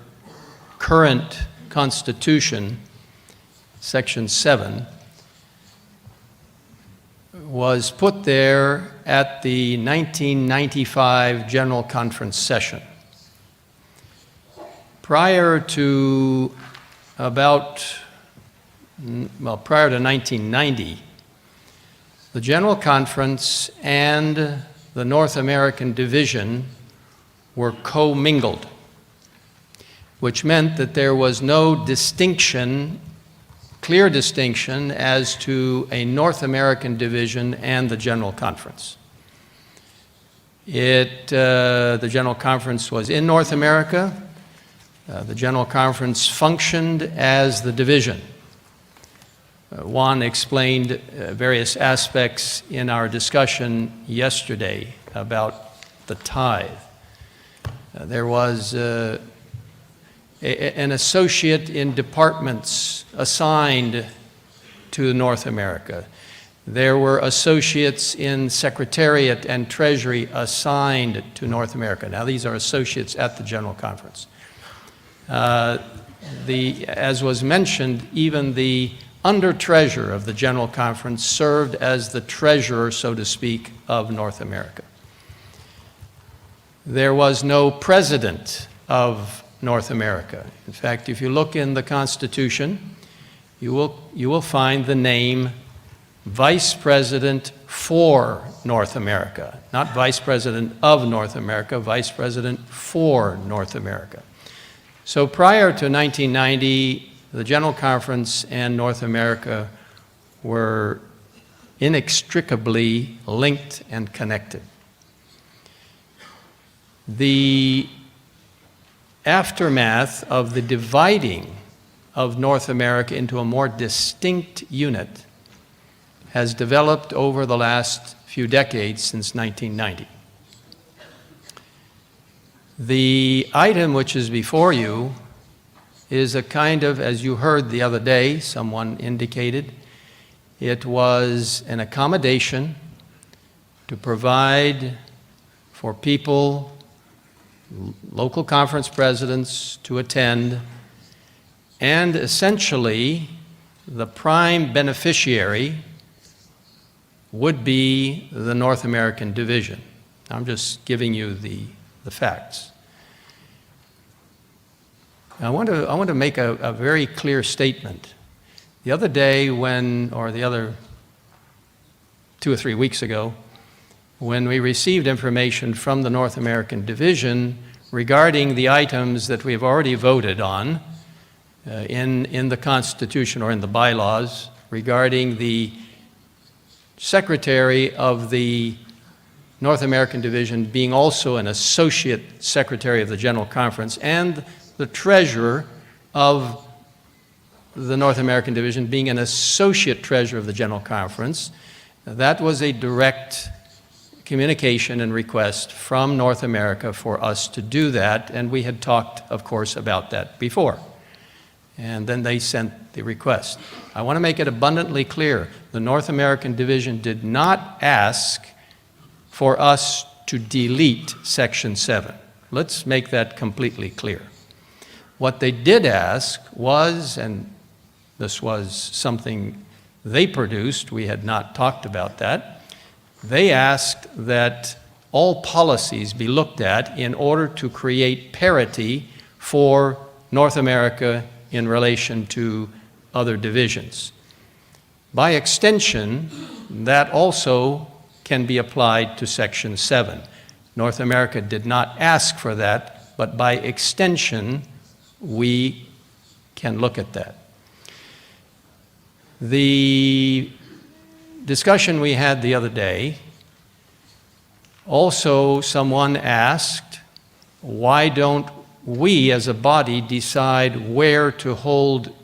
Speaker 2: current Constitution, Section 7, was put there at the 1995 General Conference session. Prior to 1990, the General Conference and the North American Division were commingled, which meant that there was no distinction, clear distinction, as to a North American Division and the General Conference. The General Conference was in North America. The General Conference functioned as the division. Juan explained various aspects in our discussion yesterday about the tithe. There was an associate in departments assigned to North America. There were associates in Secretariat and Treasury assigned to North America. Now, these are associates at the General Conference. As was mentioned, even the under-treasurer of the General Conference served as the treasurer, so to speak, of North America. There was no president of North America. In fact, if you look in the Constitution, you will find the name Vice President for North America, not Vice President of North America, Vice President for North America. So prior to 1990, the General Conference and North America were inextricably linked and connected. The aftermath of the dividing of North America into a more distinct unit has developed over the last few decades since 1990. The item which is before you is a kind of, as you heard the other day, someone indicated, it was an accommodation to provide for people, local conference presidents to attend, and essentially the prime beneficiary would be the North American Division. I'm just giving you the facts. I want to make a very clear statement. The other day or the other 2 or 3 weeks ago, when we received information from the North American Division regarding the items that we have already voted on in the Constitution or in the bylaws regarding the Secretary of the North American Division being also an Associate Secretary of the General Conference and the Treasurer of the North American Division being an Associate Treasurer of the General Conference, that was a direct communication and request from North America for us to do that, and we had talked, of course, about that before. And then they sent the request. I want to make it abundantly clear, the North American Division did not ask for us to delete Section 7. Let's make that completely clear. What they did ask was, and this was something they produced, we had not talked about that, they asked that all policies be looked at in order to create parity for North America in relation to other divisions. By extension, that also can be applied to Section 7. North America did not ask for that, but by extension, we can look at that. The discussion we had the other day, also someone asked, why don't we as a body decide where to hold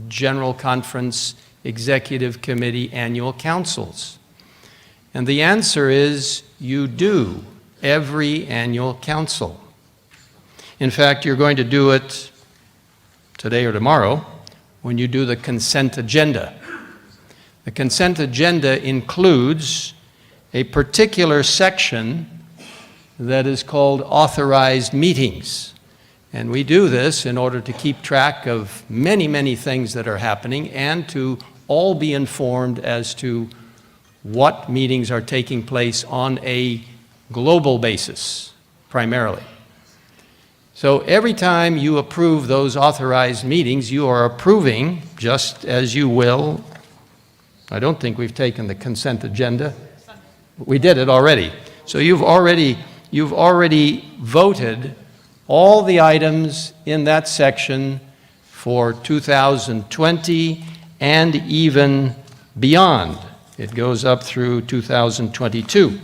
Speaker 2: General Conference, Executive Committee, Annual Councils? And the answer is you do every annual council. In fact, you're going to do it today or tomorrow when you do the consent agenda. The consent agenda includes a particular section that is called authorized meetings. And we do this in order to keep track of many, many things that are happening and to all be informed as to what meetings are taking place on a global basis, primarily. So every time you approve those authorized meetings, you are approving, just as you will. I don't think we've taken the consent agenda. We did it already. So you've already voted all the items in that section for 2020 and even beyond. It goes up through 2022.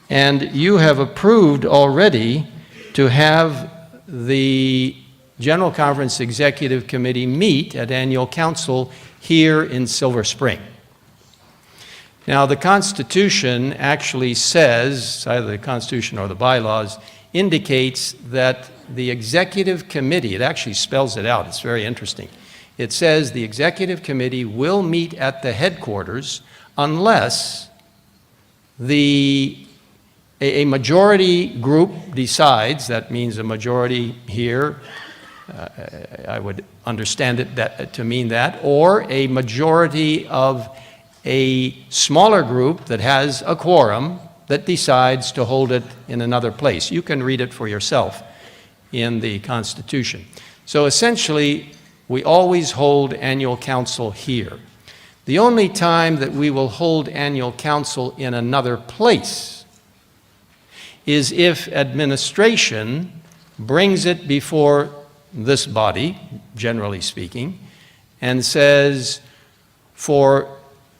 Speaker 2: And you have approved already to have the General Conference Executive Committee meet at Annual Council here in Silver Spring. Now, the Constitution actually says, either the Constitution or the bylaws, indicates that the Executive Committee, it actually spells it out, it's very interesting. It says the Executive Committee will meet at the headquarters unless a majority group decides, that means a majority here, I would understand it to mean that, or a majority of a smaller group that has a quorum that decides to hold it in another place. You can read it for yourself in the Constitution. So essentially, we always hold annual council here. The only time that we will hold annual council in another place is if administration brings it before this body, generally speaking, and says, for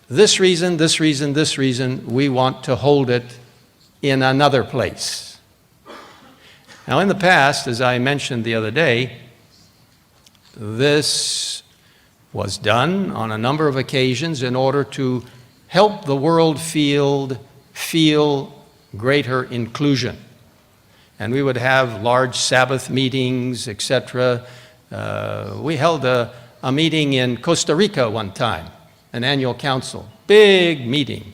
Speaker 2: this reason, this reason, this reason, we want to hold it in another place. Now, in the past, as I mentioned the other day, this was done on a number of occasions in order to help the world feel greater inclusion. And we would have large Sabbath meetings, etc. We held a meeting in Costa Rica one time, an annual council, big meeting,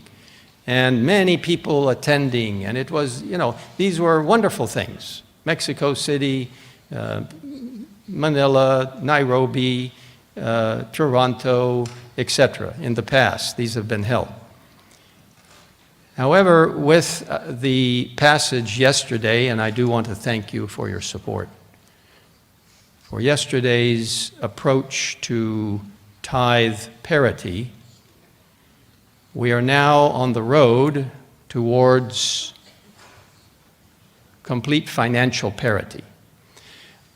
Speaker 2: and many people attending, and it was, these were wonderful things. Mexico City, Manila, Nairobi, Toronto, etc. In the past, these have been held. However, with the passage yesterday, and I do want to thank you for your support, for yesterday's approach to tithe parity, we are now on the road towards complete financial parity.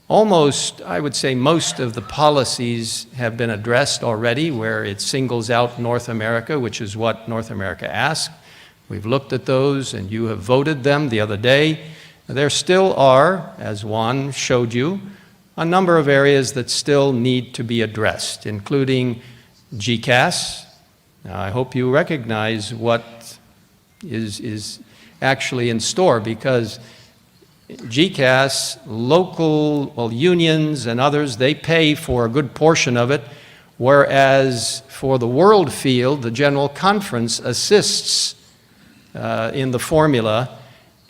Speaker 2: Almost, I would say, most of the policies have been addressed already, where it singles out North America, which is what North America asked. We've looked at those, and you have voted them the other day. There still are, as Juan showed you, a number of areas that still need to be addressed, including GCAS. Now, I hope you recognize what is actually in store, because GCAS, local unions and others, they pay for a good portion of it, whereas for the world field, the General Conference assists in the formula,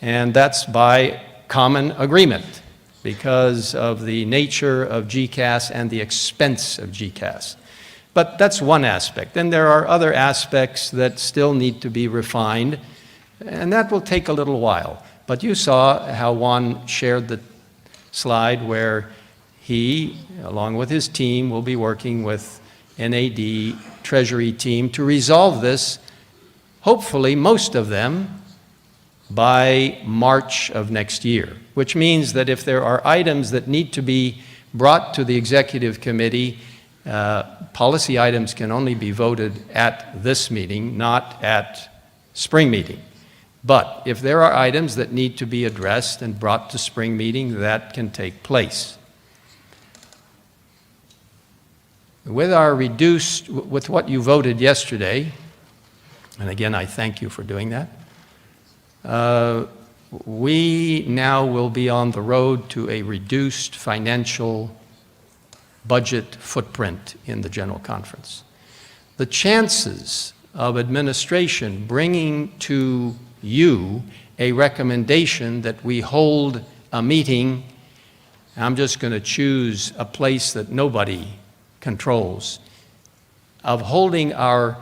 Speaker 2: and that's by common agreement because of the nature of GCAS and the expense of GCAS. But that's one aspect. Then there are other aspects that still need to be refined, and that will take a little while. But you saw how Juan shared the slide where he, along with his team, will be working with NAD Treasury team to resolve this, hopefully most of them, by March of next year, which means that if there are items that need to be brought to the Executive Committee
Speaker 4: Policy items can only be voted at this meeting, not at spring meeting. But if there are items that need to be addressed and brought to spring meeting, that can take place. With what you voted yesterday, and again, I thank you for doing that, we now will be on the road to a reduced financial budget footprint in the General Conference. The chances of administration bringing to you a recommendation that we hold a meeting, I'm just going to choose a place that nobody controls, of holding our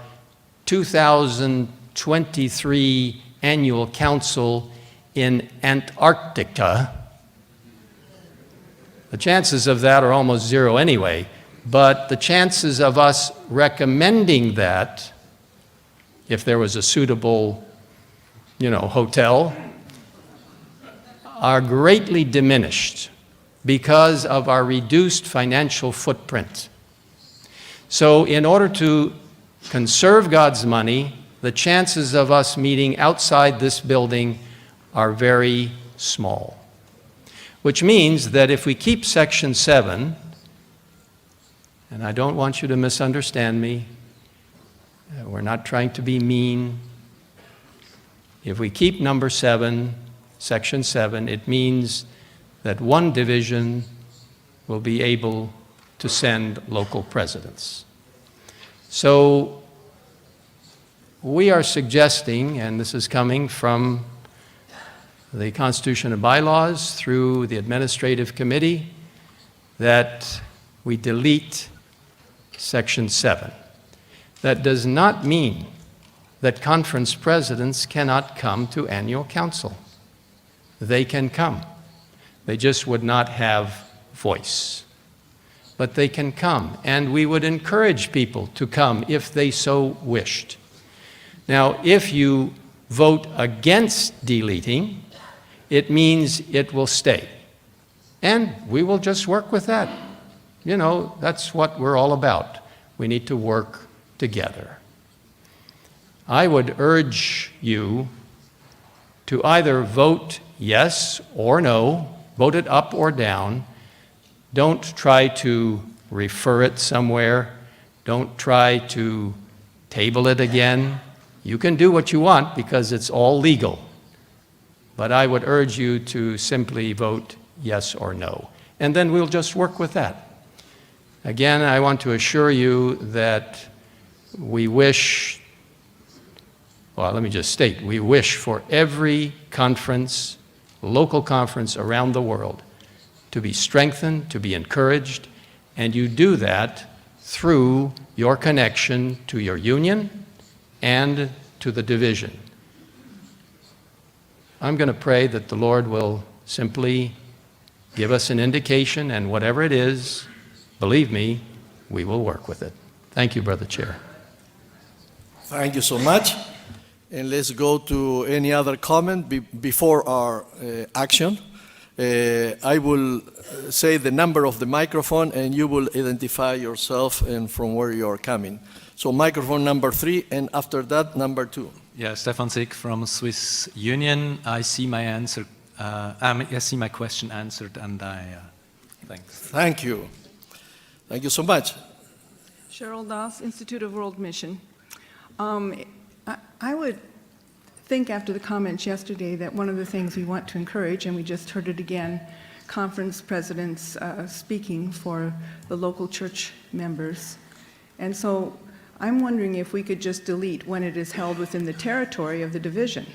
Speaker 4: 2023 Annual Council in Antarctica. The chances of that are almost zero anyway, but the chances of us recommending that, if there was a suitable, hotel, are greatly diminished because of our reduced financial footprint. So in order to conserve God's money, the chances of us meeting outside this building are very small. Which means that if we keep Section 7, and I don't want you to misunderstand me, we're not trying to be mean. If we keep number 7, Section 7, it means that one division will be able to send local presidents. So we are suggesting, and this is coming from the Constitution and Bylaws through the Administrative Committee, that we delete Section 7. That does not mean that conference presidents cannot come to Annual Council. They can come. They just would not have voice. But they can come, and we would encourage people to come if they so wished. Now, if you vote against deleting, it means it will stay. And we will just work with that. That's what we're all about. We need to work together. I would urge you to either vote yes or no, vote it up or down. Don't try to refer it somewhere. Don't try to table it again. You can do what you want because it's all legal. But I would urge you to simply vote yes or no. And then we'll just work with that. Again, I want to assure you that we wish, let me just state, we wish for every conference, local conference around the world to be strengthened, to be encouraged, and you do that through your connection to your union and to the division. I'm going to pray that the Lord will simply give us an indication, and whatever it is, believe me, we will work with it. Thank you, Brother Chair.
Speaker 5: Thank you so much. And let's go to any other comment before our action. I will say the number of the microphone, and you will identify yourself and from where you are coming. So microphone number 3, and after that, number 2.
Speaker 18: Yeah, Stefan Sick from Swiss Union. I see my answer. I see my question answered, and thanks.
Speaker 5: Thank you. Thank you so much.
Speaker 6: Cheryl Das, Institute of World Mission. I would think after the comments yesterday that one of the things we want to encourage, and we just heard it again, conference presidents speaking for the local church members. And so I'm wondering if we could just delete when it is held within the territory of the division.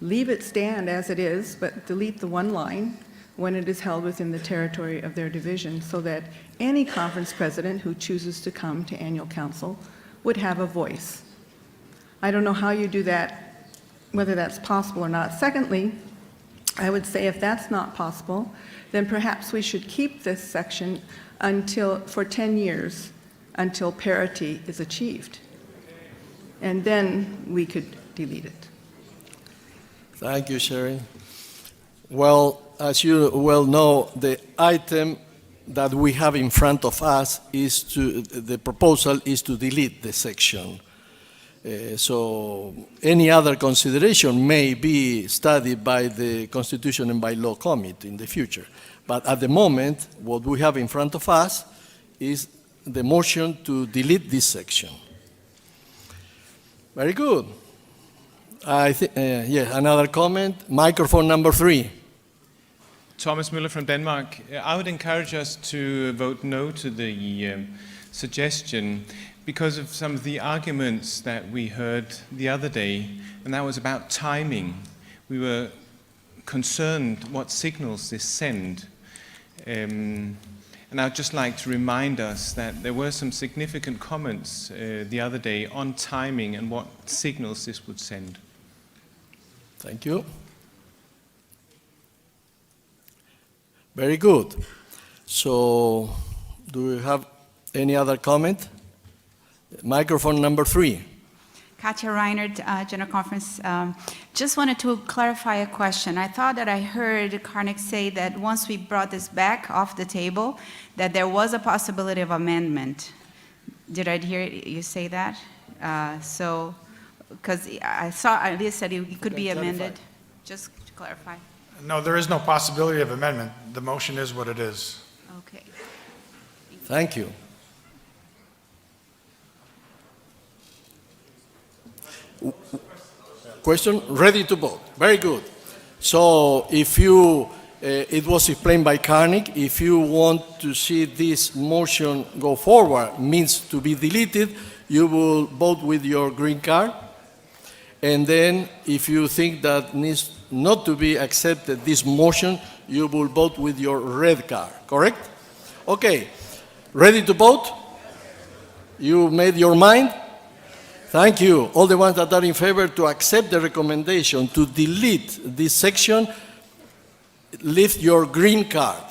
Speaker 6: Leave it stand as it is, but delete the one line when it is held within the territory of their division, so that any conference president who chooses to come to Annual Council would have a voice. I don't know how you do that, whether that's possible or not. Secondly, I would say if that's not possible, then perhaps we should keep this section for 10 years until parity is achieved. And then we could delete it.
Speaker 5: Thank you, Sherry. Well, as you well know, the item that we have in front of us the proposal is to delete the section. So any other consideration may be studied by the Constitution and Bylaw Committee in the future. But at the moment, what we have in front of us is the motion to delete this section. Very good. Another comment. Microphone number 3.
Speaker 21: Thomas Müller from Denmark. I would encourage us to vote no to the suggestion because of some of the arguments that we heard the other day, and that was about timing. We were concerned what signals this send. And I'd just like to remind us that there were some significant comments the other day on timing and what signals this would send.
Speaker 5: Thank you. Very good. So, do we have any other comment? Microphone number 3.
Speaker 7: Katja Reinert, General Conference. Just wanted to clarify a question. I thought that I heard Karnik say that once we brought this back off the table, that there was a possibility of amendment. Did I hear you say that? Because I saw, at least said it could be amended. Just to clarify.
Speaker 13: No, there is no possibility of amendment. The motion is what it is.
Speaker 7: Okay.
Speaker 5: Thank you. Question? Ready to vote. Very good. So if you, it was explained by Karnik, if you want to see this motion go forward, means to be deleted, you will vote with your green card. And then if you think that needs not to be accepted, this motion, you will vote with your red card, correct? Okay. Ready to vote? You made your mind? Thank you. All the ones that are in favor to accept the recommendation to delete this section, lift your green card.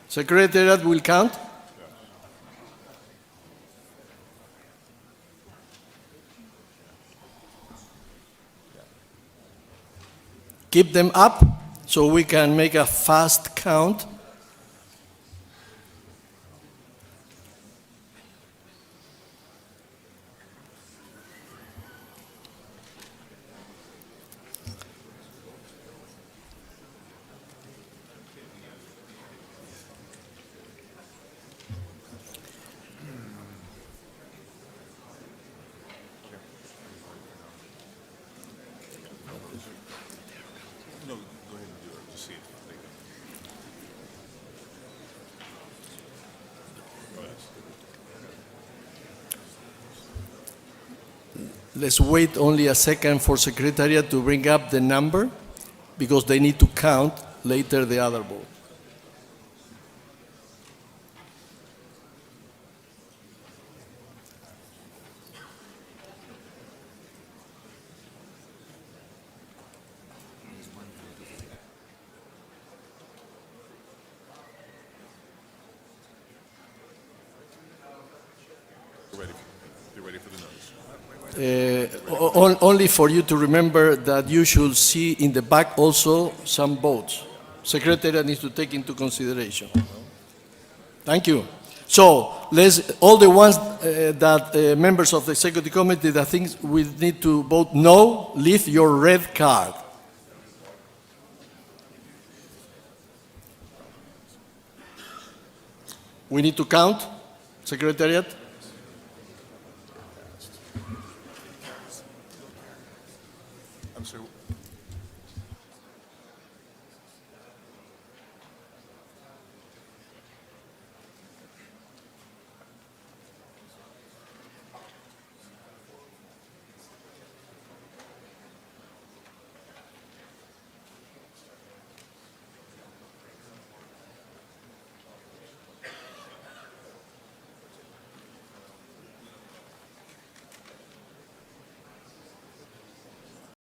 Speaker 5: Secretariat will count. Keep them up so we can make a fast count. Let's wait only a second for Secretariat to bring up the number, because they need to count later the other vote.
Speaker 12: You're ready for the notice.
Speaker 5: Only for you to remember that you should see in the back also some votes. Secretariat needs to take into consideration. Thank you. So all the ones that members of the Executive Committee that think we need to vote no, lift your red card. We need to count, Secretariat.
Speaker 12: I'm sorry.